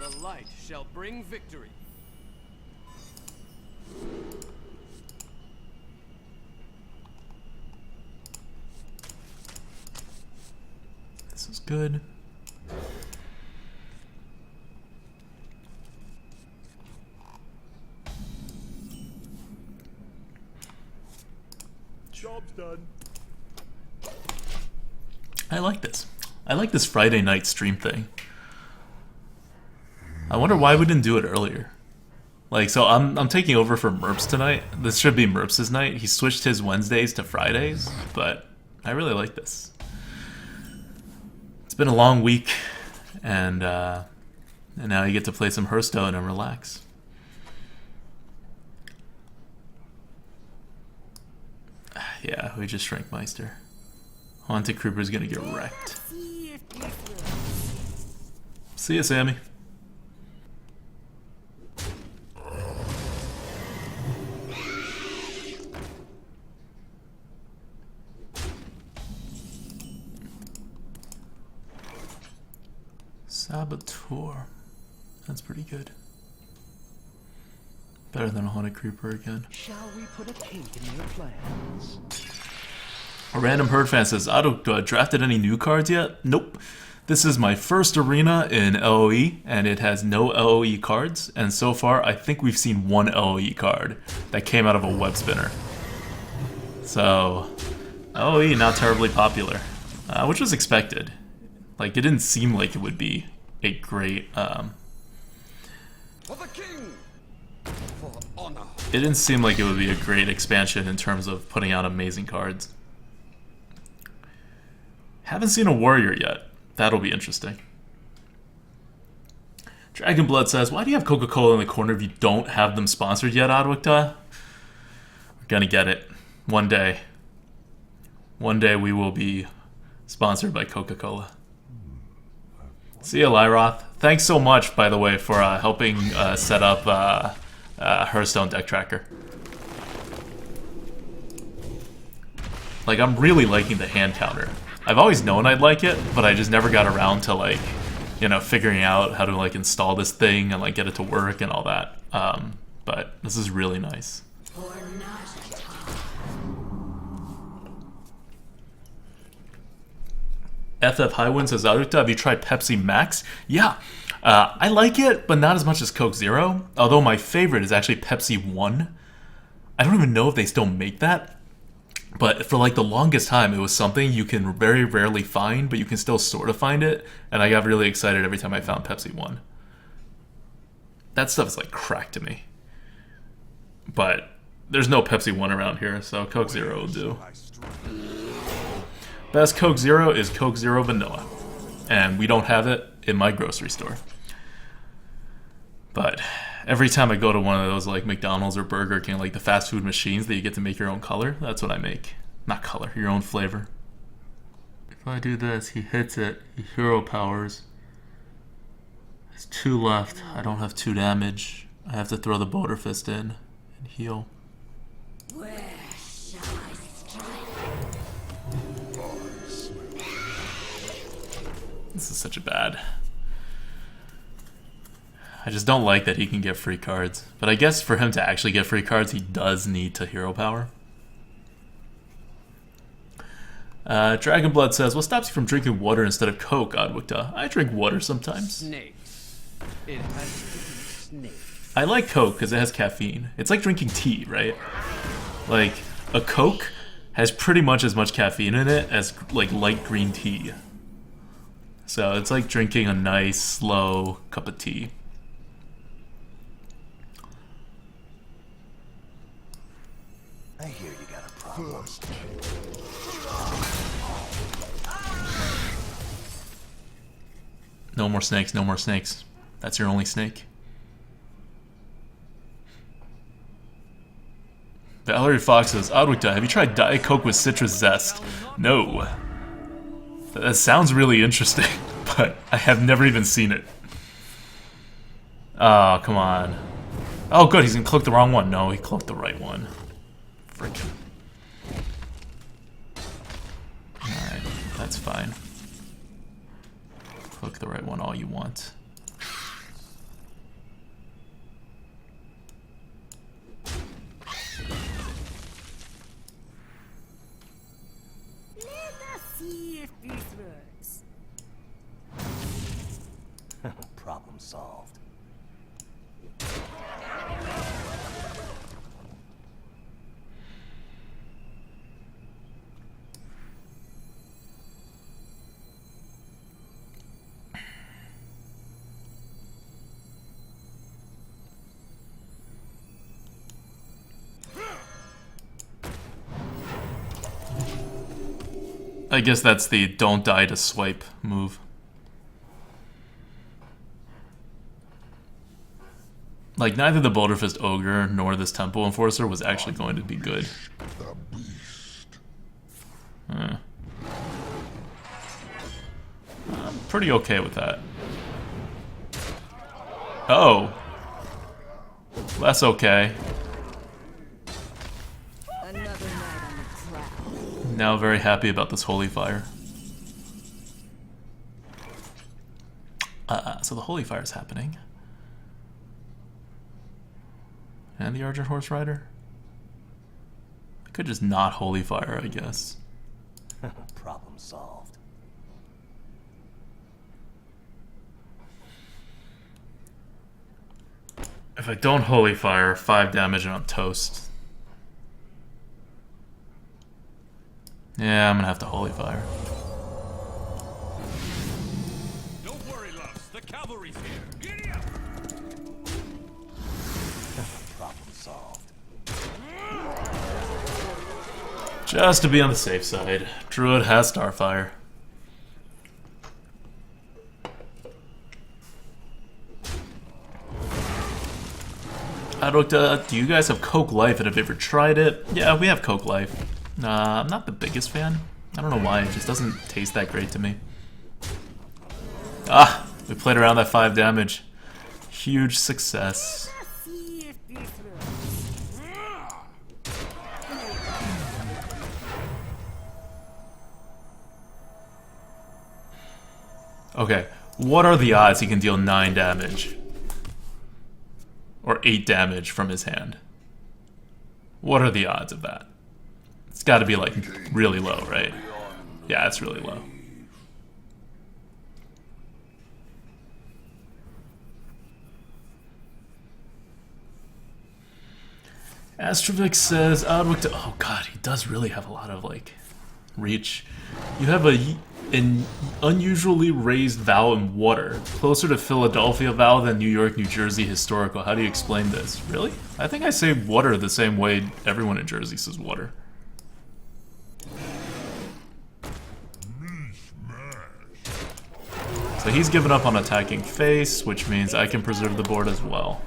The light shall bring victory. This is good. Job's done. I like this. I like this Friday night stream thing. I wonder why we didn't do it earlier. Like, so I'm taking over for Merps tonight. This should be Merps' night. He switched his Wednesdays to Fridays, but I really like this. It's been a long week, and now you get to play some Hearthstone and relax. Yeah, we just shrank Meister. Haunted Creeper's gonna get wrecked. See if this works. See ya, Sammy. Saboteur. That's pretty good. Better than a Haunted Creeper again. Shall we put a kink in your plans? A random herd fan says, ADWCTA, drafted any new cards yet? Nope. This is my first arena in LOE, and it has no LOE cards, and so far I think we've seen 1 LOE card that came out of a web spinner. So, LOE not terribly popular, which was expected. Like, it didn't seem like it would be a great, For the king! For honor! it didn't seem like it would be a great expansion in terms of putting out amazing cards. Haven't seen a warrior yet. That'll be interesting. Dragon Blood says, why do you have Coca-Cola in the corner if you don't have them sponsored yet, ADWCTA? We're gonna get it. One day. One day we will be sponsored by Coca-Cola. See ya, Lyroth. Thanks so much, by the way, for helping set up Hearthstone deck tracker. Like, I'm really liking the hand counter. I've always known I'd like it, but I just never got around to, like, you know, figuring out how to, like, install this thing and, like, get it to work and all that. But this is really nice. FF Highwind says, ADWCTA, have you tried Pepsi Max? Yeah, I like it, but not as much as Coke Zero. Although my favorite is actually Pepsi 1. I don't even know if they still make that. But for like the longest time, it was something you can very rarely find, but you can still sort of find it. And I got really excited every time I found Pepsi 1. That stuff is like crack to me. But there's no Pepsi 1 around here, so Coke Zero will do. Best Coke Zero is Coke Zero Vanilla. And we don't have it in my grocery store. But every time I go to one of those like McDonald's or Burger King, like the fast food machines that you get to make your own color, that's what I make. Not color, your own flavor. If I do this, he hits it, he hero powers. There's 2 left. I don't have 2 damage. I have to throw the Boulder Fist in and heal. Where shall I strike? This is such a bad. I just don't like that he can get free cards. But I guess for him to actually get free cards, he does need to hero power. Dragon Blood says, what stops you from drinking water instead of Coke, ADWCTA? I drink water sometimes. Snakes. It has to be snakes. I like Coke because it has caffeine. It's like drinking tea, right? Like, a Coke has pretty much as much caffeine in it as like light green tea. So it's like drinking a nice, slow cup of tea. I hear you got a problem. No more snakes, no more snakes. That's your only snake. Valerie Fox says, ADWCTA, have you tried Diet Coke with citrus zest? No. That sounds really interesting, but I have never even seen it. Oh, come on. Oh, good, he's gonna click the wrong one. No, he clicked the right one. Freaking. Alright, that's fine. Click the right one all you want. Let us see if this works. Problem solved. I guess that's the don't die to swipe move. Like, neither the Boulder Fist Ogre nor this Temple Enforcer was actually going to be good. I'm pretty okay with that. Oh. Less okay. Another night on the prowl. Now very happy about this Holy Fire. So the Holy Fire is happening. And the Argent Horse Rider? I could just not Holy Fire, I guess. Problem solved. If I don't Holy Fire, 5 damage and I'm toast. Yeah, I'm gonna have to Holy Fire. Don't worry, loves. The cavalry's here. Giddy up! Problem solved. Just to be on the safe side. Druid has Starfire. Do you guys have Coke Life and have you ever tried it? Yeah, we have Coke Life. I'm not the biggest fan. I don't know why, it just doesn't taste that great to me. Ah, we played around that 5 damage. Huge success. Let's see if this works. Okay, what are the odds he can deal 9 damage? Or 8 damage from his hand? What are the odds of that? It's gotta be like really low, right? Yeah, it's really low. Astrovic says, oh god, he does really have a lot of like reach. You have an unusually raised vowel in water, closer to Philadelphia vowel than New York, New Jersey historical. How do you explain this? Really? I think I say water the same way everyone in Jersey says water. So he's given up on attacking face, which means I can preserve the board as well.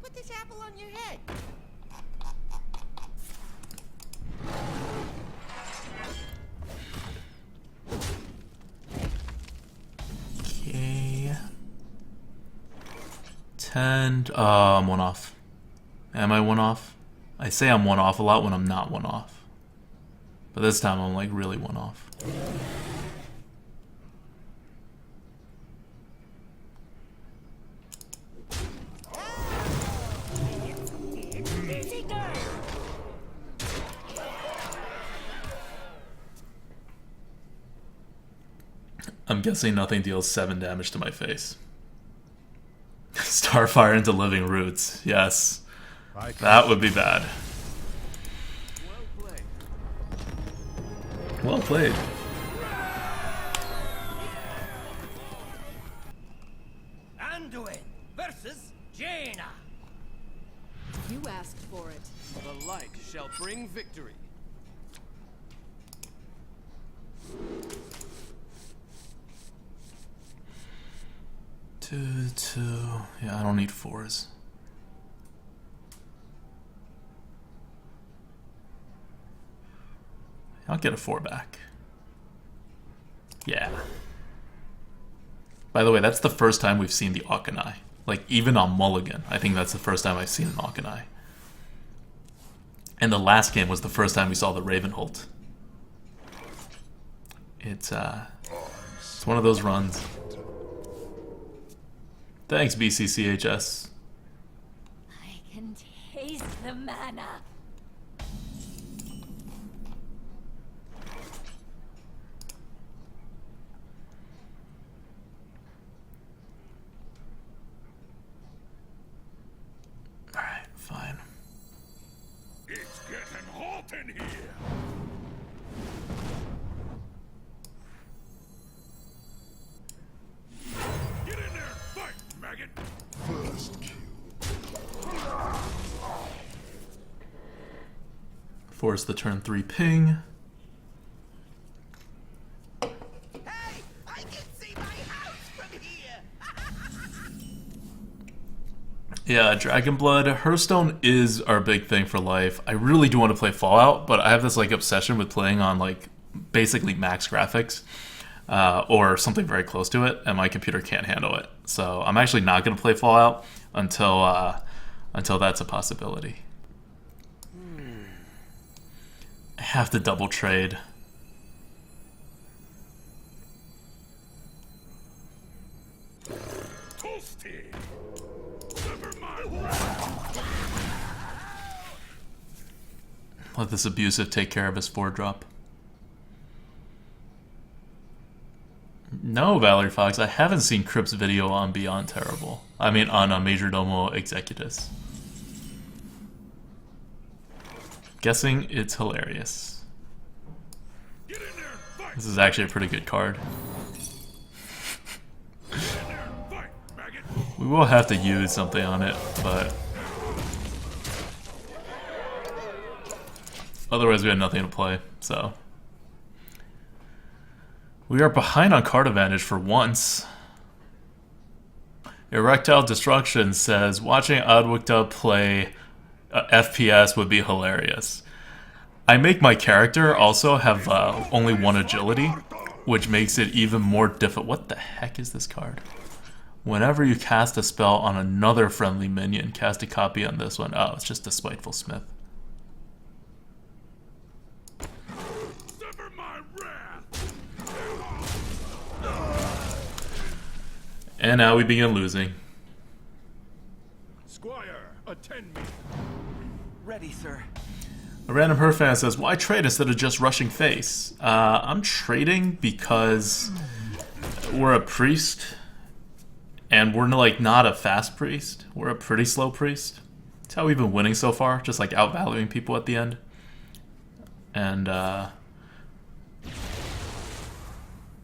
Put this apple on your head. Okay. 10. I'm 1 off. Am I 1 off? I say I'm 1 off a lot when I'm not 1 off. But this time I'm like really 1 off. I'm guessing nothing deals 7 damage to my face. Starfire into Living Roots. Yes. That would be bad. Well played. Well played. Anduin versus Jaina. You asked for it. The light shall bring victory. Two. Yeah, I don't need 4s. I'll get a 4 back. Yeah. By the way, that's the first time we've seen the Auchenai. Like, even on Mulligan, I think that's the first time I've seen an Auchenai. And the last game was the first time we saw the Ravenholt. It's one of those runs. Thanks, BCCHS. I can taste the mana. Alright, fine. It's getting hot in here. Get in there, fight, maggot. First kill. Force the turn 3 ping. Hey, I can see my house from here. Yeah, Dragon Blood. Hearthstone is our big thing for life. I really do want to play Fallout, but I have this like obsession with playing on like basically max graphics or something very close to it, and my computer can't handle it. So I'm actually not going to play Fallout until that's a possibility. I have to double trade. Toasty. Never mind. Let this abusive take care of his 4-drop. No, Valerie Fox, I haven't seen Crip's video on Beyond Terrible. I mean, on a Majordomo Executus. Guessing it's hilarious. Get in there, fight. This is actually a pretty good card. Get in there, fight, maggot. We will have to use something on it, but otherwise we have nothing to play, so. We are behind on card advantage for once. Erectile Destruction says, watching ADWCTA play FPS would be hilarious. I make my character also have only 1 agility, which makes it even more difficult. What the heck is this card? Whenever you cast a spell on another friendly minion, cast a copy on this one. Oh, it's just a Spiteful Smith. Sever my wrath. And now we begin losing. Squire, attend me. Ready, sir. A random her fan says, why trade instead of just rushing face? I'm trading because we're a priest, and we're like not a fast priest. We're a pretty slow priest. That's how we've been winning so far, just like outvaluing people at the end. And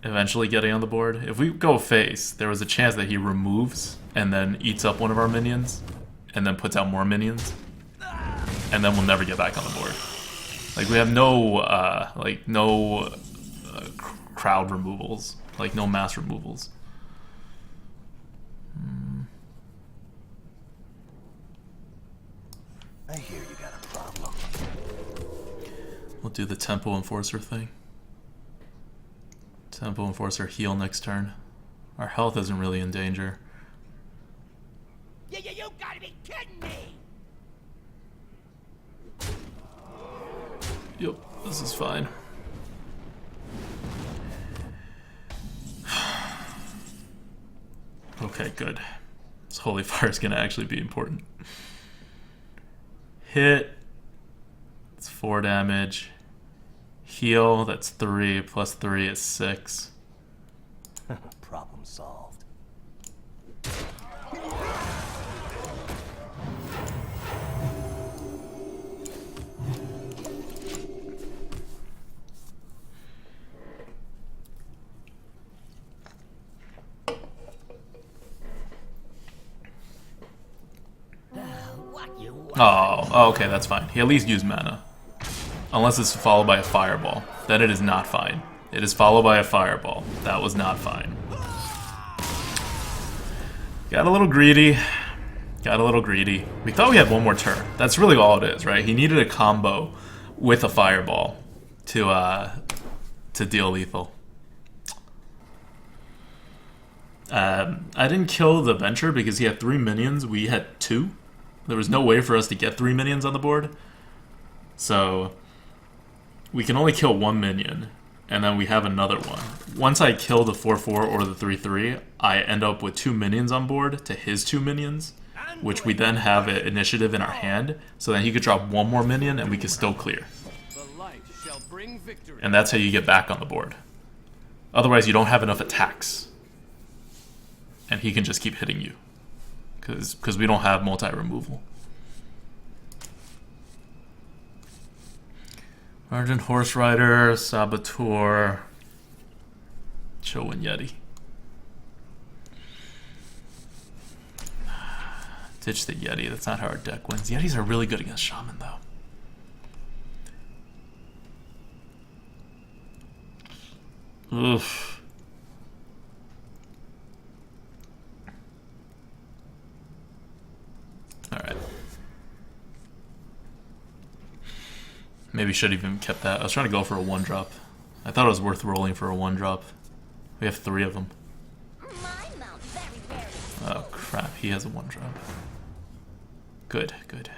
eventually getting on the board. If we go face, there was a chance that he removes and then eats up one of our minions and then puts out more minions. And then we'll never get back on the board. Like, we have no, crowd removals. Like, no mass removals. I hear you got a problem. We'll do the Tempo Enforcer thing. Tempo Enforcer heal next turn. Our health isn't really in danger. You gotta be kidding me! Yep, this is fine. Okay, good. This Holy Fire is gonna actually be important. Hit. It's 4 damage. Heal, that's 3, plus 3 is 6. Problem solved. Oh, okay, that's fine. He at least used mana. Unless it's followed by a fireball. Then it is not fine. It is followed by a fireball. That was not fine. Got a little greedy. Got a little greedy. We thought we had 1 more turn. That's really all it is, right? He needed a combo with a fireball to deal lethal. I didn't kill the Venture because he had 3 minions. We had 2. There was no way for us to get 3 minions on the board. So we can only kill 1 minion, and then we have another one. Once I kill the 4/4 or the 3/3, I end up with 2 minions on board to his 2 minions, which we then have an initiative in our hand, so then he could drop 1 more minion and we could still clear. The light shall bring victory. And that's how you get back on the board. Otherwise, you don't have enough attacks. And he can just keep hitting you. Because we don't have multi-removal. Argent Horse Rider, Saboteur, Chowan Yeti. Ditch the Yeti, that's not how our deck wins. Yetis are really good against Shaman, though. Oof. Alright. Maybe should have even kept that. I was trying to go for a 1-drop. I thought it was worth rolling for a 1-drop. We have 3 of them. Oh crap, he has a 1-drop. Good, good.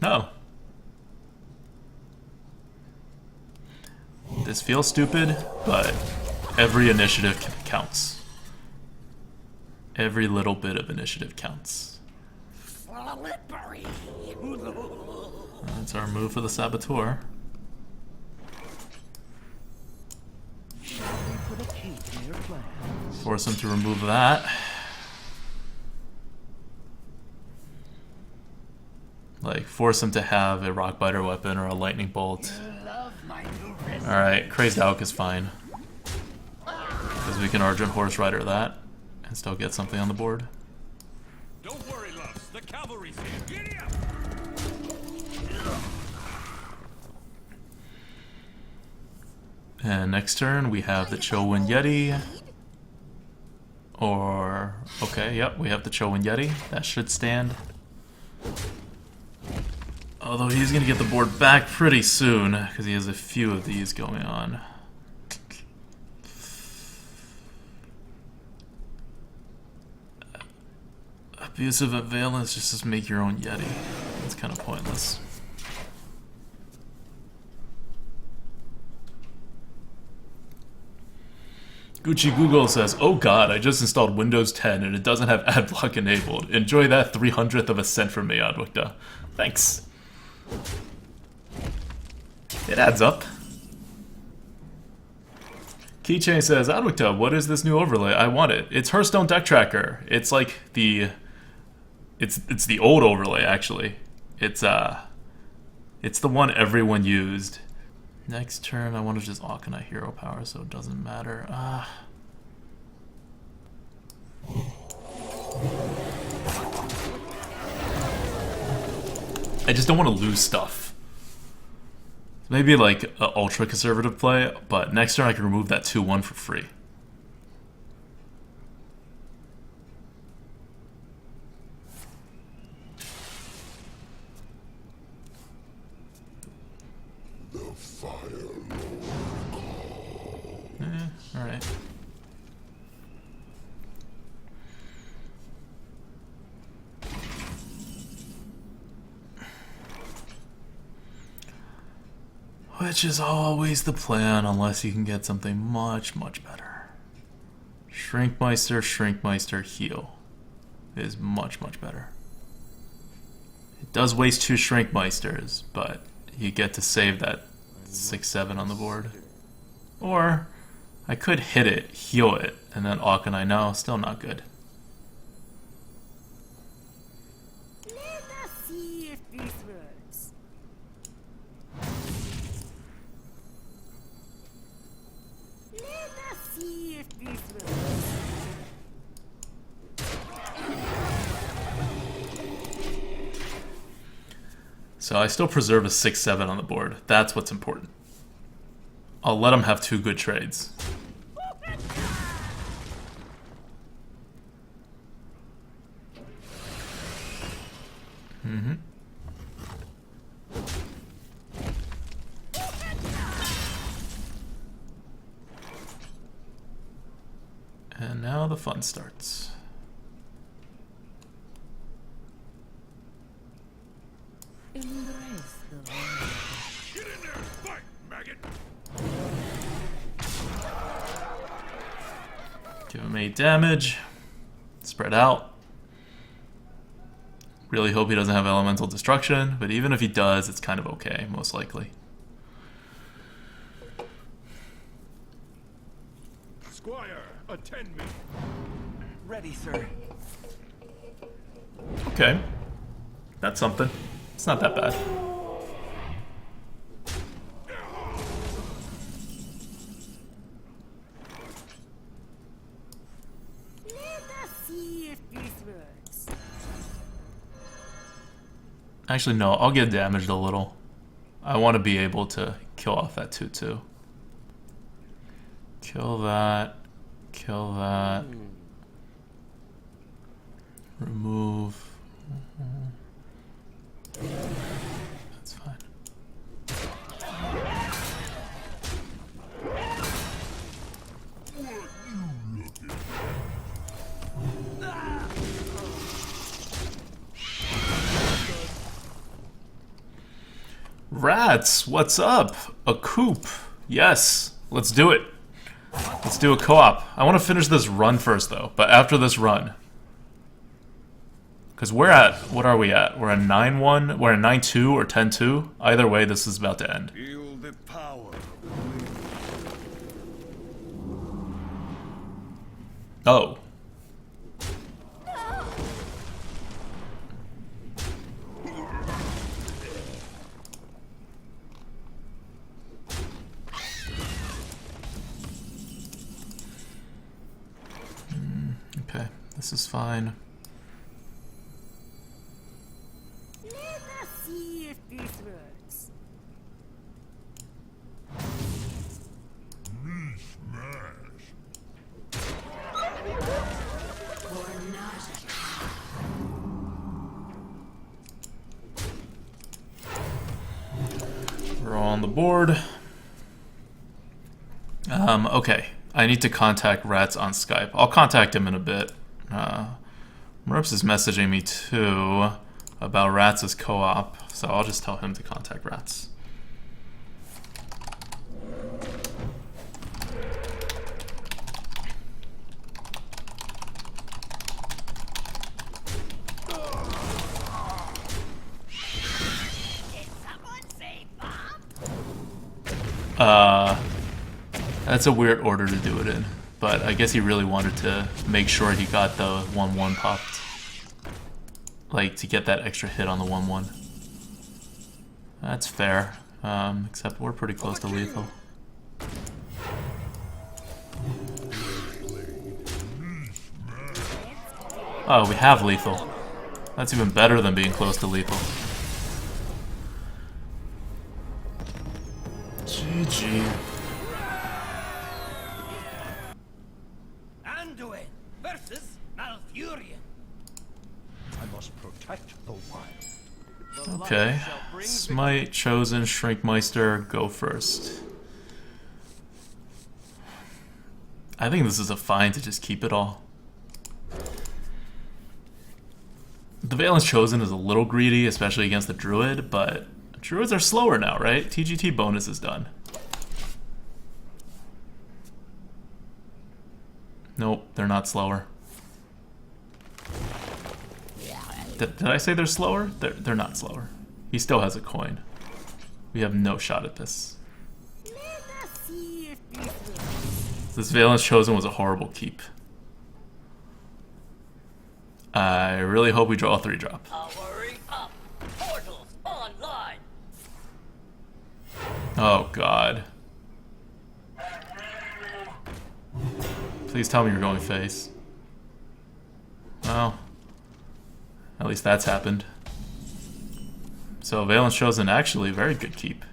No. This feels stupid, but every initiative counts. Every little bit of initiative counts. That's our move for the Saboteur. Force him to remove that. Like, force him to have a Rockbiter weapon or a Lightning Bolt. Alright, Crazed Alk is fine. Because we can Argent Horse Rider that and still get something on the board. Don't worry, loves. The cavalry's here. Giddy up! And next turn we have the Chowan Yeti. Or, okay, yep, we have the Chowan Yeti. That should stand. Although he's gonna get the board back pretty soon, because he has a few of these going on. Abusive at Valence just to make your own Yeti. It's kind of pointless. Gucci Google says, "Oh God, I just installed Windows 10 and it doesn't have AdBlock enabled. Enjoy that 300th of a cent from me, ADWCTA. Thanks." It adds up. Keychain says, "ADWCTA, what is this new overlay? I want it. It's Hearthstone Deck Tracker. It's like the, it's the old overlay actually. It's the one everyone used." Next turn, I want to just Auctionite Hero Power, so it doesn't matter. I just don't want to lose stuff. Maybe like an ultra conservative play, but next turn I can remove that 2/1 for free. Alright. Which is always the plan, unless you can get something much, much better. Shrinkmeister, heal is much, much better. It does waste 2 Shrinkmeisters, but you get to save that 6/7 on the board. Or I could hit it, heal it, and then Auctionite. No, still not good. Let us see if this works. Let us see if this works. So I still preserve a 6/7 on the board. That's what's important. I'll let him have 2 good trades. And now the fun starts. Embrace the world. Get in there, fight, maggot! Give him 8 damage. Spread out. Really hope he doesn't have elemental destruction, but even if he does, it's kind of okay, most likely. Squire, attend me. Ready, sir. Okay. That's something. It's not that bad. Let us see if this works. Actually, no, I'll get damaged a little. I want to be able to kill off that 2/2. Kill that. Kill that. Remove. That's fine. Rats, what's up? A coop. Yes, let's do it. Let's do a co-op. I want to finish this run first, though. But after this run. Because we're at... What are we at? We're at 9-1? We're at 9-2 or 10-2? Either way, this is about to end. Feel the power. Oh. Okay, this is fine. Let us see if this works. We're all on the board. Okay. I need to contact Rats on Skype. I'll contact him in a bit. Merps is messaging me too about Rats' co-op, so I'll just tell him to contact Rats. That's a weird order to do it in, but I guess he really wanted to make sure he got the 1-1 popped. Like, to get that extra hit on the 1-1. That's fair, except we're pretty close to lethal. Oh, we have lethal. That's even better than being close to lethal. GG. Anduin versus Malfurion. I must protect the wild. Okay. Smite, Chosen, Shrinkmeister, go first. I think this is a fine to just keep it all. The Valence Chosen is a little greedy, especially against the Druid, but Druids are slower now, right? TGT bonus is done. Nope, they're not slower. Did I say they're slower? They're not slower. He still has a coin. We have no shot at this. Let us see if this works. This Valence Chosen was a horrible keep. I really hope we draw a 3-drop. Powering up. Portals online. Oh god. Please tell me you're going face. Well, at least that's happened. So Valence Chosen actually very good keep.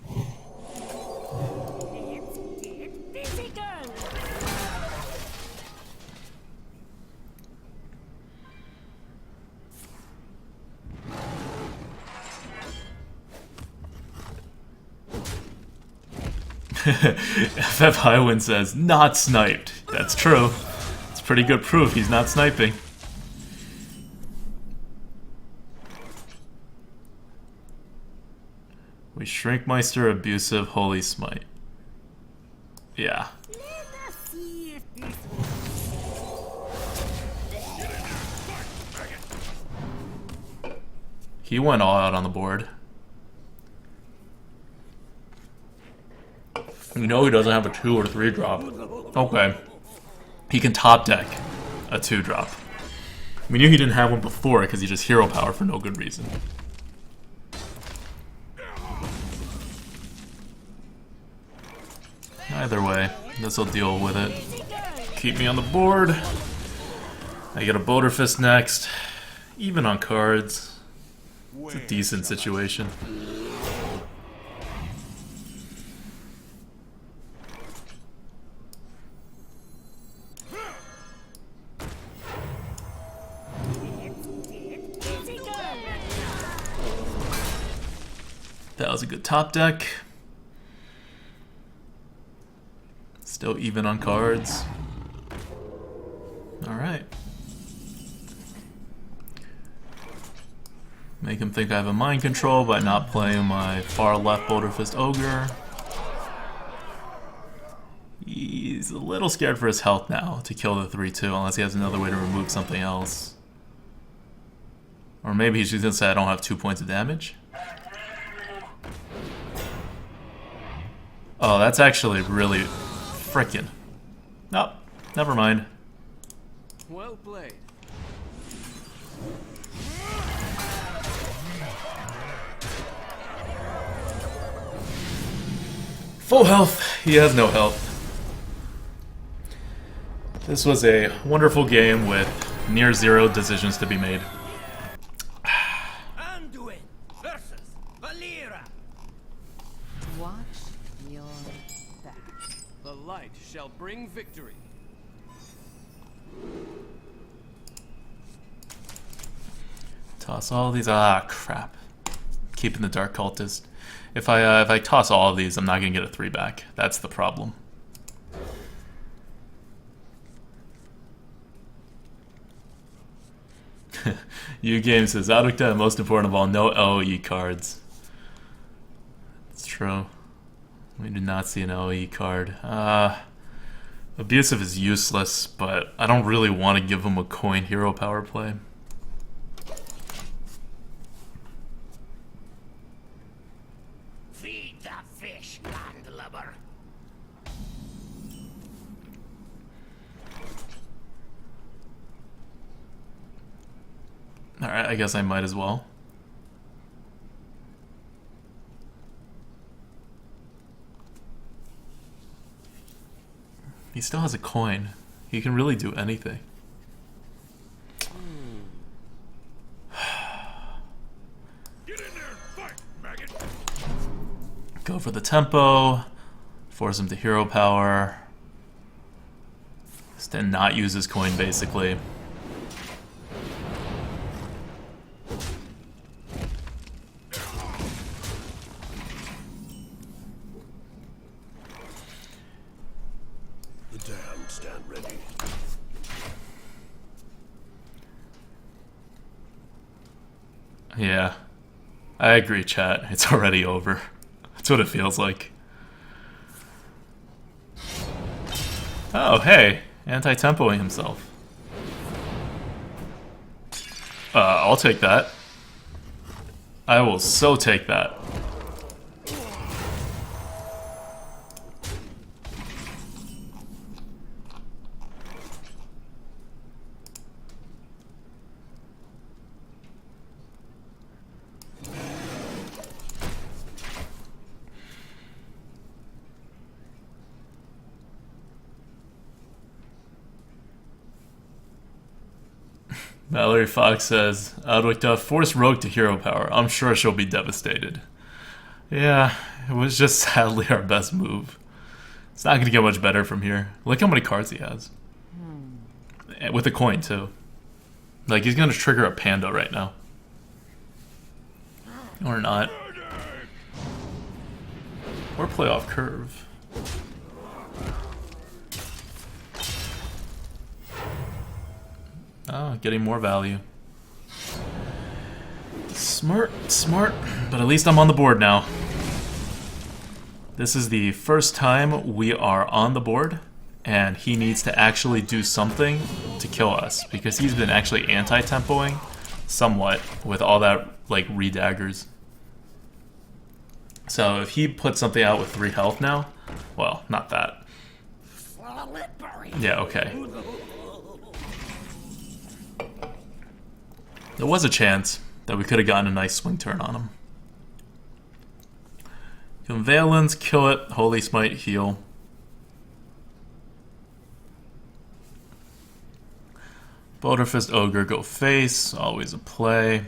Let's get physical. FF Highwind says, not sniped. That's true. It's pretty good proof he's not sniping. We Shrinkmeister, Abusive, Holy Smite. Yeah. Let us see if this works. He went all out on the board. You know he doesn't have a 2 or 3 drop. Okay. He can top deck a 2 drop. We knew he didn't have one before because he just hero power for no good reason. Either way, this will deal with it. Keep me on the board. I get a Boulder Fist next. Even on cards. It's a decent situation. That was a good top deck. Still even on cards. Alright. Make him think I have a mind control by not playing my far left Boulder Fist Ogre. He's a little scared for his health now to kill the 3-2 unless he has another way to remove something else. Or maybe he's just gonna say I don't have 2 points of damage. Oh, that's actually really frickin'. Nope, never mind. Well played. Full health. He has no health. This was a wonderful game with near 0 decisions to be made. Anduin versus Valera. Watch your back. The light shall bring victory. Toss all these. Ah, crap. Keeping the Dark Cultist. If I toss all of these, I'm not gonna get a 3 back. That's the problem. U-Game says, ADWCTA, most important of all, no LOE cards. It's true. We did not see an LOE card. Abusive is useless, but I don't really want to give him a coin hero power play. Feed the fish, landlubber. Alright, I guess I might as well. He still has a coin. He can really do anything. Get in there and fight, maggot! Go for the tempo. Force him to hero power. Then not use his coin, basically. The damned stand ready. Yeah. I agree, chat. It's already over. That's what it feels like. Oh, hey. Anti-tempoing himself. I'll take that. I will so take that. Mallory Fox says, ADWCTA, force Rogue to hero power. I'm sure she'll be devastated. Yeah, it was just sadly our best move. It's not going to get much better from here. Look how many cards he has. With a coin, too. Like, he's going to trigger a panda right now. Or not. Or play off curve. Oh, getting more value. Smart, smart. But at least I'm on the board now. This is the first time we are on the board, and he needs to actually do something to kill us, because he's been actually anti-tempoing somewhat with all that, like, re-daggers. So if he puts something out with 3 health now, well, not that. Yeah, okay. There was a chance that we could have gotten a nice swing turn on him. Convalence, kill it. Holy Smite, heal. Boulderfist Ogre, go face. Always a play. I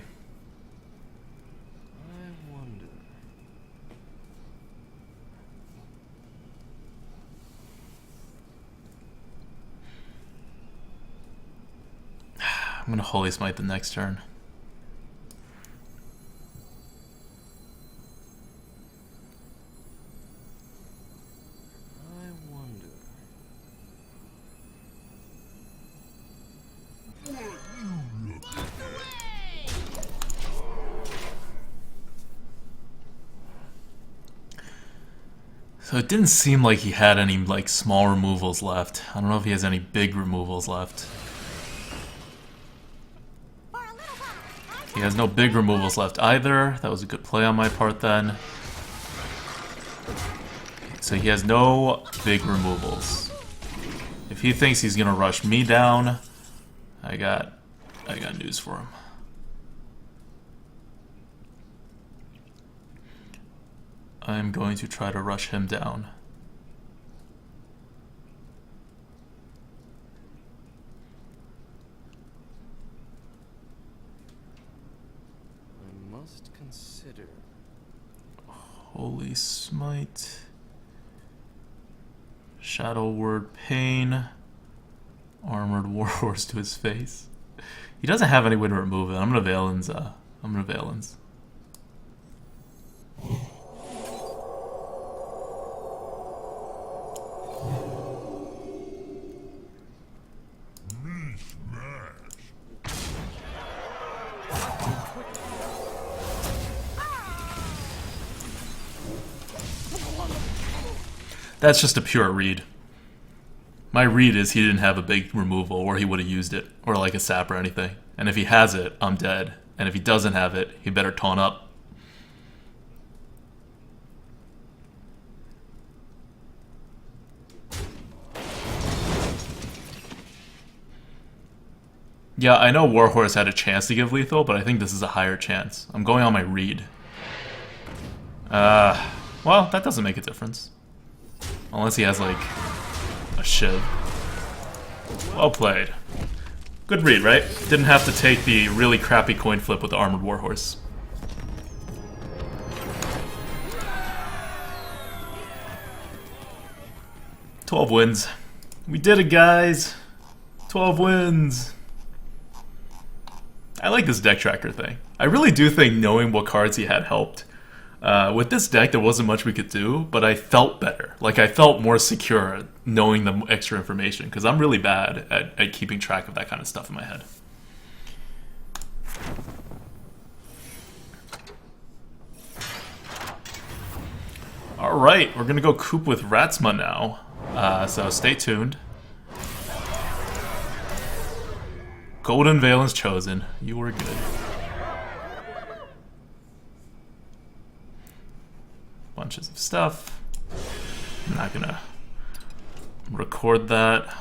wonder. I'm gonna Holy Smite the next turn. I wonder. So it didn't seem like he had any, like, small removals left. I don't know if he has any big removals left. He has no big removals left either. That was a good play on my part then. So he has no big removals. If he thinks he's gonna rush me down, I got news for him. I'm going to try to rush him down. I must consider. Holy Smite. Shadow Word Pain. Armored Warhorse to his face. He doesn't have any way to remove it. I'm gonna Valens. I'm gonna Valens. That's just a pure read. My read is he didn't have a big removal, or he would have used it, or like a sap or anything. And if he has it, I'm dead. And if he doesn't have it, he better taunt up. Yeah, I know Warhorse had a chance to give lethal, but I think this is a higher chance. I'm going on my read. Well, that doesn't make a difference. Unless he has, like, a shiv. Well played. Good read, right? Didn't have to take the really crappy coin flip with the Armored Warhorse. "12 wins. We did it, guys. 12 wins. I like this deck tracker thing. I really do think knowing what cards he had helped. With this deck, there wasn't much we could do, but I felt better. Like, I felt more secure knowing the extra information, because I'm really bad at keeping track of that kind of stuff in my head. Alright, we're going to go Coop with Ratsma now, so stay tuned. Golden Valens chosen. You were good. Bunches of stuff. I'm not gonna record that.